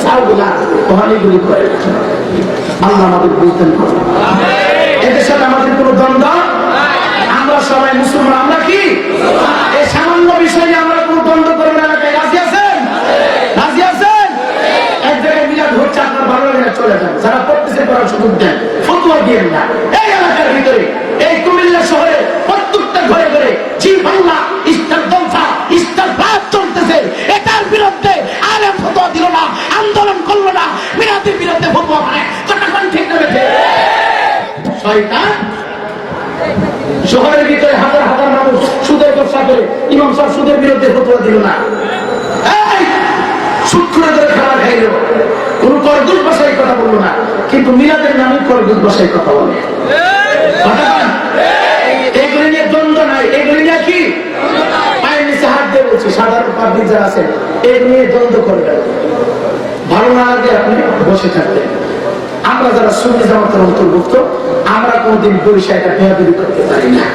[SPEAKER 1] সাউগুলা ওহানিগুলি করে। আল্লাহ আমাদের বুঝতেন করে। এদের সাথে আমাদের কোন দ্বন্দ্ব, আমরা সবাই মুসলমান। আমরা কি এই সামান্য বিষয় নিয়ে আমরা কোন দ্বন্দ্ব করবো না? রাজি আছেন? রাজি আছেন? এক জায়গায় মিলাদ হচ্ছে, আপনার ভালো লাগে চলে যান, যারা পড়তেছে পড়ার সুযোগ দেন, ফতুয়া দিয়েন না। এই এলাকার ভিতরে এই কুমিল্লা শহরে প্রত্যেকটা ঘরে ঘরে জি বাংলা ইস্টার দলসা ইস্টার বাদ চলতেছে। এটার বিরুদ্ধে আলেম ফতোয়া দিল না, আন্দোলন করলো না, মিলাদের বিরুদ্ধে ফতোয়া মানে চট্টগ্রাম ঠিক না বেঠে শয়তান। শহরের ভিতরে হাজার হাজার মানুষ সুদের ব্যবসা করে, ইমাম সাহেব সুদের বিরুদ্ধে ফতোয়া দিল না। এই সুদ করে ধরে খাবার খাইল, কোন করদুস ভাষায় কথা বললো না, কিন্তু মিলাদের নামে করদুস ভাষায় কথা বলে। এগুলি নিয়ে দ্বন্দ্ব নাই, এগুলি নিয়ে কি পায়ের নিচে হাত দিয়ে বলছি, সাধারণ পাবলিক যারা আছেন এগুলি নিয়ে দ্বন্দ্ব করবেন। ভালো না লাগে আপনি বসে থাকবেন। আমরা যারা সুন্নি জামাতের অন্তর্ভুক্ত, আমরা কোনদিন পরিচয়টা বেয়াদবি করতে পারি না।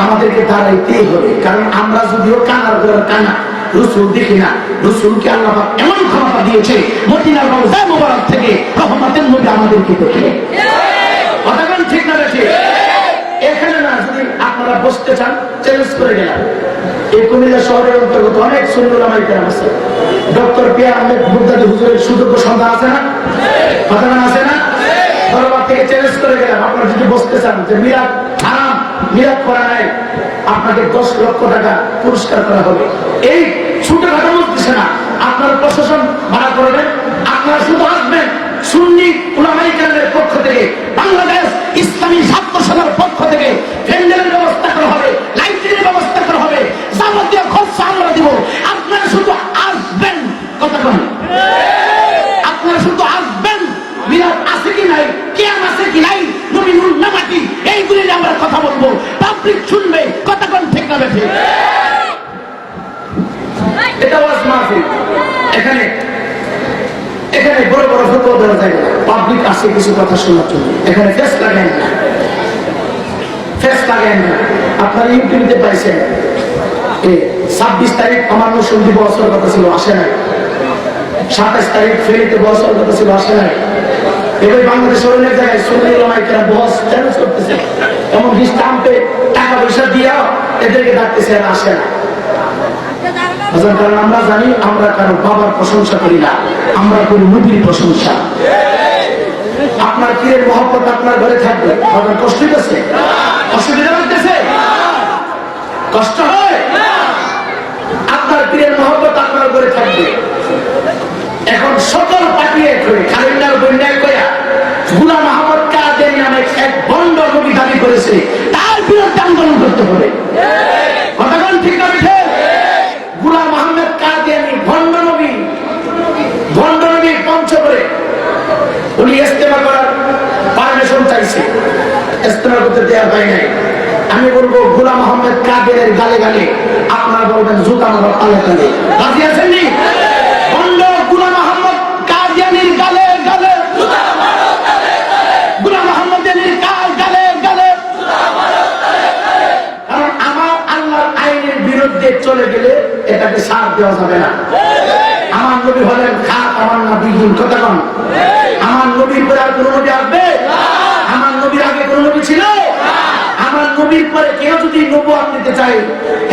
[SPEAKER 1] আমাদেরকে দাঁড়াইতেই হবে, কারণ আমরা যদিও কানার ঘরের কানা, রসুল দেখি না। রসুলকে আল্লাহ এমন ক্ষমতা দিয়েছে, মদিনার রওজা মুবারক থেকে রহমতের নবী আমাদেরকে দেখে। কথাটা ঠিক না বেশি? এখানে না, যদি আপনারা বসতে চান চ্যালেঞ্জ করে গেলাম। এই কুমিল্লা শহরের অন্তর্গত অনেক সুন্নি উলামায়ে কেরাম আছে। ডক্টর পিয়ার আহমেদ মুগদাদি হুজুরের সুযোগ্য সন্তান আছে না? কথা আছে না? দরবার থেকে চ্যালেঞ্জ করে গেলাম, আপনারা যদি বসতে চান যে মিলাদ হারাম, মিলাদ করা নাই, আপনাকে 10 লক্ষ টাকা পুরস্কার করা হবে। এই ছোটখাটো বলতেছে না, আপনারা প্রশাসন ভাড়া করবেন, আপনারা শুধু আসবেন সুন্নি উলামায়ে কেরামের পক্ষ থেকে, বাংলাদেশ ইসলামী ছাত্র সভার পক্ষ থেকে প্যান্ডেলের ব্যবস্থা করা হবে, লাইটের ব্যবস্থা করা হবে, যাবতীয় খরচ আমরা দিব। আপনারা শুধু আসবেন। কথা বলেন, আপনারা শুধু আসবেন। মিলাদ আছে কি নাই, কিয়াম আছে কি নাই, নবী নূর নামাকি, এইগুলি নিয়ে আমরা কথা বলবো, পাবলিক শুনবে। কথা কোন ঠিক না বেঠিক? এটা ওয়াজ মাহফিল। এখানে বড় বড় ফতোয়া দেওয়া যায় না, পাবলিক আসে কিছু কথা শোনার জন্য। এখানে ফেস লাগায় না, ফেস লাগায় না। আপনারা ইউটিউবে পাইছেন 26 তারিখ আমার নসুন্দি বছর কথা ছিল, আসে নাই। 27 তারিখ ফেরিতে বছর কথা ছিল, আসে নাই। এবার বাংলাদেশের অনেক জায়গায় সুন্নি উলামায়ে কেরাম বস চ্যালেঞ্জ করতেছে, এমনকি স্টাম্পে টাকা পয়সা দিয়া এদেরকে ডাকতেছে, আসে না। কারণ আমরা জানি, আমরা কারো বাবার প্রশংসা করি না, আমরা করি নবীর প্রশংসা। আপনার পীরের মহব্বত আপনার ঘরে থাকবে, আপনার কষ্ট হইতেছে, অসুবিধা হইতেছে, কষ্ট হয়। আপনার পীরের মহব্বত আপনার ঘরে থাকবে। এখন সকল পাঠিয়ে করে খালিন্দার বন্যায় কয়া গোলাম আহমদ কাদেরী নামে এক বন্ড নবী দাবি করেছে, তার বিরুদ্ধে আন্দোলন করতে হবে। কতক্ষণ ঠিক না বেঠে? গোলাম আহমেদ কাদিয়ানী ভণ্ড নবী পঞ্চগড়ে উনি ইস্তেমা করার পারমিশন চাইছে, ইস্তেমা করতে দেওয়া হয় নাই। আমি বলবো গোলাম আহমেদ কাদিয়ানীর গালে গালে, আপনারা বলবেন জুতা মারো তালে তালে। রাজি আছেন নি? ভণ্ড গোলাম আহমেদ কাদিয়ানীর গালে গালে, গোলাম আহমেদের গালে গালে। কারণ আমার আল্লাহর আইনের বিরুদ্ধে চলে গেলে এটাকে সার দেওয়া যাবে না। আমার নবী হলেন খাত আমার নবীহীন। কথা কন, আমার নবীর পরে আর কোন নবী আসবে? আমার নবীর আগে কোন নবী ছিল? আমার নবীর পরে কেউ যদি নবুয়ত নিতে চায়,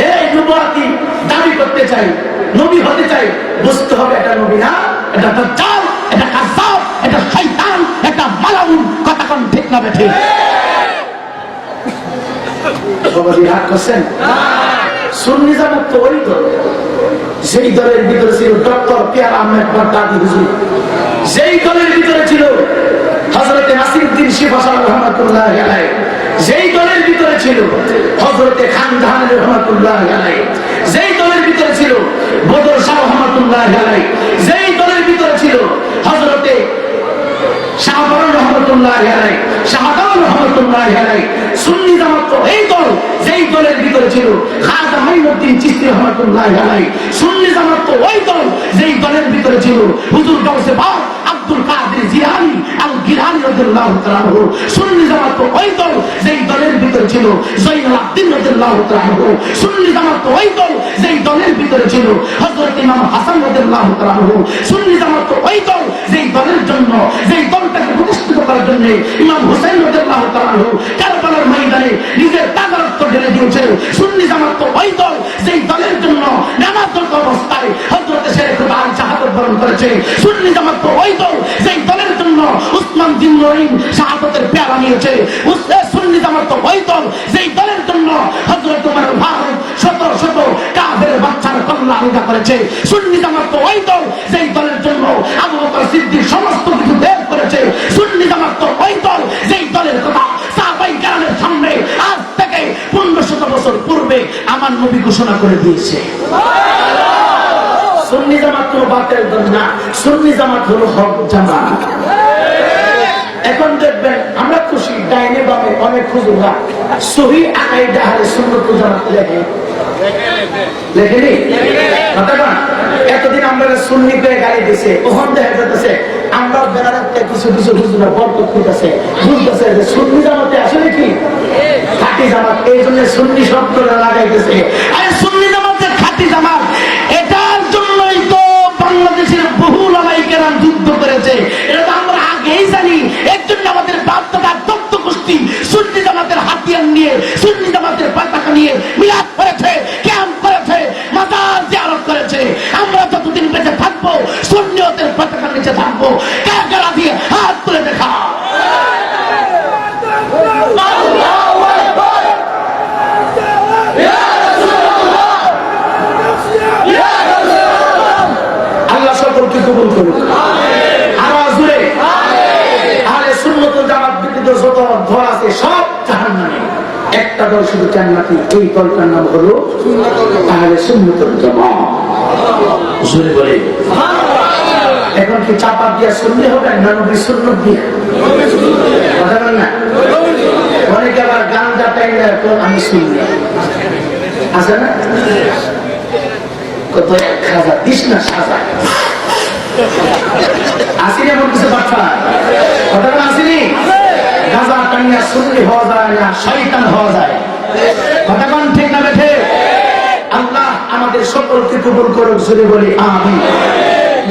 [SPEAKER 1] এই নবুয়তি দাবি করতে চাই, নবী হতে চাই, বুঝতে হবে এটা নবী না, এটা দাজ্জাল, এটা কাযযাব, এটা শয়তান, এটা মালাউন। কথা কন ঠিক না বেঠিক? সবাই রাগ করছেন? সুন্নি জামাত তো ওই দল, যেই দলের ভিতরে ছিল ডক্টর পিয়ার আহমেদ বাগদাদি হুজুর, যেই দলের ভিতরে ছিল হযরতে নাসিরউদ্দিন শিফা সাহেব রহমাতুল্লাহি আলাইহি, যেই দলের ভিতরে ছিল হযরতে খান জাহান রহমাতুল্লাহি আলাইহি, যেই দলের ভিতরে ছিল বদর শাহ রহমাতুল্লাহি আলাইহি, যেই দলের ভিতরে ছিল ছিল হযরতে শাহবান রহমাতুল্লাহি আলাইহি, শাহবান রহমাতুল্লাহি আলাইহি। সুন্নি জামাত তো এই দল যেই দলের ভিতরে ছিল খাজা মাইনুদ্দিন চিশতি রহমাতুল্লাহি আলাইহি। সুন্নি জামাত তো ওই দল যেই দলের ভিতরে ছিল হুজুর গাউসে পাক আব্দুল কাদের জিলানী আল গিলানী রাদিয়াল্লাহু তাআলা আনহু। সুন্নি জামাত তো ওই দল যেই দলের ভিতরে ছিল জয়নুল আবদিন রাদিয়াল্লাহু তাআলা আনহু। সুন্নি জামাত তো ওই দল যেই দলের ভিতরে ছিল হযরত ইমাম হাসান রাদিয়াল্লাহু তাআলা আনহু। সুন্নি জামাত তো ওই দল যেই দলের জন্য, যেই দলটাকে প্রতিষ্ঠিত করার জন্য ইমাম হুসাইন রাদিয়াল্লাহু তাআলা আনহু কারবালার ময়দানে নিজের তাজা রক্ত ঢেলে দিয়েছে। সুন্নি জামাত তো ওই দল যেই দলের জন্য নামাজরত অবস্থায় হযরত শেখ রুবাই শাহাদাত বরণ করেছে। সুন্নি জামাত তো ওই দল যেই দলের জন্য উসমান বিন নূরাইন শাহাদাতের পেয়ালা নিয়েছে। সুন্নি জামাত তো ওই দল যেই দলের জন্য হযরত ওমর ফারুক শত শত কাফের বাচ্চার কল্লা আলাদা করেছে। সুন্নি জামাত তো ওই দল যেই দলের জন্য আবু বকর সিদ্দিক সমস্ত কিছু ত্যাগ করেছে। সুন্নি জামাত তো ওই দল যেই দলের কথা সাহাবায়ে কেরামের সামনে আজ থেকে 1500 বছর পূর্বে আমার নবী ঘোষণা করে দিয়েছে। সুন্নি জামাত কোনো বাতিল দল না, সুন্নি জামাত হলো হক জামাত। এখন দেখবেন আমরা খুশি ডাইনে বামে অনেক হুজুররা সহিহ আকিদা আহলে সুন্নাত ওয়াল জামাত লেখেনি। এতদিন আমরা সুন্নি পেয়ে গালি দিছে, ওখান দেখা যাচ্ছে আমরা বেড়াতে কিছু কিছু হুজুররা বরকত খুঁজতেছে, বুঝতেছে যে সুন্নি জামাতে আসলে কি খাঁটি জামাত, এই জন্য সুন্নি শব্দটা লাগাইতেছে। আরে সুন্নি জামাতের খাঁটি জামাত, এটার জন্যই তো বাংলাদেশের বহু ওলামায়ে কেরাম যুদ্ধ করেছে। এটা তো আমরা আগেই জানি। এর জন্য আমাদের বাপ দাদা তত্ত্ব গোষ্ঠী সুন্নি জামাতের হাতিয়ার নিয়ে, সুন্নি জামাতের পতাকা নিয়ে মিলাদ করেছে, ক্যাম্প করেছে, মাজার জিয়ারত করেছে। আমরা যতদিন বেঁচে থাকবো সুন্নিয়তের পতাকার নিচে থাকবো। কারা দিয়ে হাত তুলে দেখা। আল্লাহ সকলকে কবুল করুন। আওয়াজ জোরে। আহলে সুন্নাত ওয়াল জামাত ব্যতীত যত দল আছে সব জাহান্নামী, একটা দল শুধু জান্নাতি, এই দলটার নাম হলো আহলে সুন্নাত ওয়াল জামাত। জোরে বলে। এখন কি চাপা দিয়া সুন্নি হবে না নবীর সুন্নাত দিয়া? কথা বলেন না। অনেকে আবার গাঞ্জা টাইলে তো আমি সুন্নি আছে না, কত খাজা দিস না সাজা আসিনি, এমন কিছু বাচ্চা কথা আসিনি। গাঁজা টানিয়া সুন্নি হওয়া যায় না, শয়তান হওয়া যায়। কথা কোন ঠিক না বেঠে? আল্লাহ আমাদের সকলকে কবুল করুক। জোরে বলি আমিন।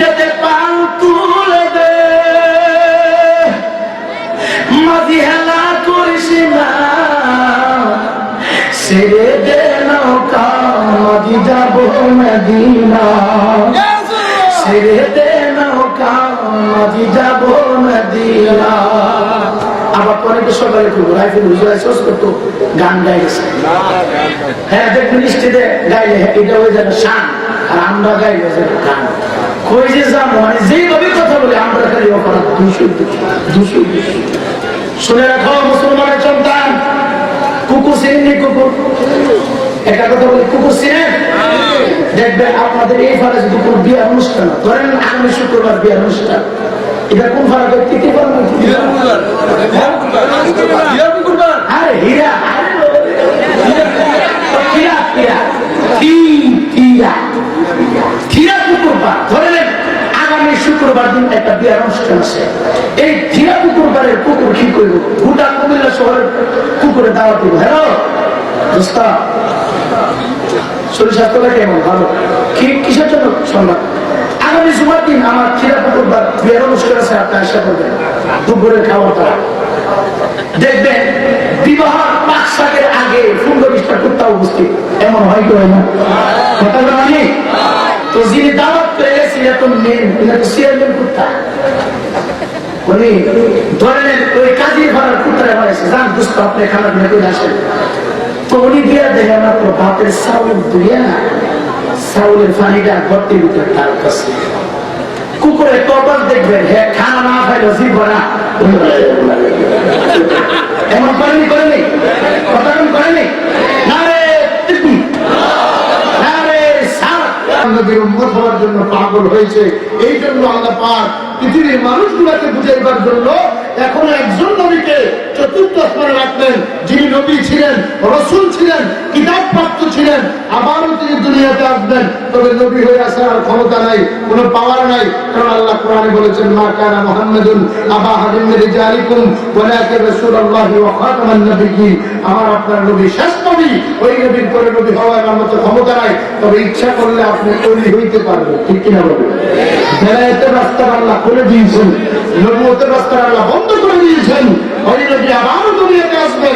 [SPEAKER 1] যেতে পাও তুলে দে মাঝি হেলা করিস না, ছেড়ে দে নৌকা মাঝি যাব মদিনা, ছেড়ে দে নৌকা মাঝি যাব মদিনা। আবার পরে তো সকালে খুব রাইফেল হুজুরাইছস করতো, গান গাই গেছে। হ্যাঁ দেখবেন স্টেজে গাইলে এটা হয়ে যাবে শান, আর আমরা গাই হয়ে যাবে গান। কই যে যাবো মানে যেইভাবে কথা বলে আমরা খালি অপরাধ 200 শুনে রাখো মুসলমানের সন্তান। কুকুর চিনেননি? কুকুর একটা কথা বলে, কুকুর চিনেন? দেখবেন আপনাদের এই ফারে যদি কোন বিয়ার অনুষ্ঠান, ধরেন আগামী শুক্রবার বিয়ার অনুষ্ঠান, এটা কোন ফারা তৃতীয় ফারা না? আরে হীরা, কুকুরবার। ধরে নেন আগামী শুক্রবার দিন একটা বিয়ার অনুষ্ঠান আছে। এই ধীরা কুকুরবারের কুকুর কি করব? গোটা কুমিল্লা শহরের কুকুরে দাওয়াত দিব। হ্যালো দোস্তা, শরীর স্বাস্থ্যটা কেমন? ভালো। কিসের জন্য সম্মান? আগামী জুমার দিন আমার ধীরা কুকুরবার বিয়ার অনুষ্ঠান আছে, আপনি আশা করবেন দুপুরের খাবারটা দেখবেন বিবাহ পাক শাকের আগে 15-20টা কুত্তা উপস্থিত। এমন হয় কি হয় না? কথা বলি তো যিনি দাওয়াত পেয়ে গেছি এত মেন চেয়ারম্যান কুত্তা, উনি ধরে নেন ওই কাজীর ভাড়ার কুত্তারে বাড়াইছে, যান দুস্থ আপনি খানা পিনা করে আসেন। তো উনি দিয়া দেখে মাত্র ভাতের চাউল ধুইয়া চাউলের পানিটা ভর্তির ভিতরে তার কাছে। কুকুরের কপাল দেখবেন, হ্যাঁ খানা না খাইলো জীব না। এমন করেনি? করেনি? কথা করেনি? না রে
[SPEAKER 2] নবীর উম্মত হওয়ার জন্য পাগল হয়েছে। এই জন্য আল্লাহ পাক পৃথিবীর মানুষগুলোকে বুঝাইবার জন্য এখন একজন নবীকে চতুর্থ আসমানে রাখলেন, যিনি নবী ছিলেন, রাসূল ছিলেন, কিতাব প্রাপ্ত ছিলেন। আবারও তিনি দুনিয়াতে আসবেন, তবে নবী হয়ে আসার ক্ষমতা নাই, কোনো পাওয়ার নাই। কারণ আল্লাহ কোরআনে বলেছেন, মা কানা মুহাম্মাদুন আবা আহাদিন মিন রিজালিকুম ওয়ালাকিন রাসূলুল্লাহি ওয়া খাতামান নাবিয়্যিন। আমার আপনার নবী শেষ নবী, ওই নবীর পরে নবী হওয়ার মতো ক্ষমতা নাই, তবে ইচ্ছা করলে আপনি তৈরি হইতে পারবেন। ঠিক কিনা বলবেন? হেদায়েতের রাস্তা আল্লাহ করে দিয়েছেন, নবুয়তের রাস্তা আল্লাহ বন্ধ করে দিয়েছেন। ওই নবী আবারও দুনিয়াতে আসবেন।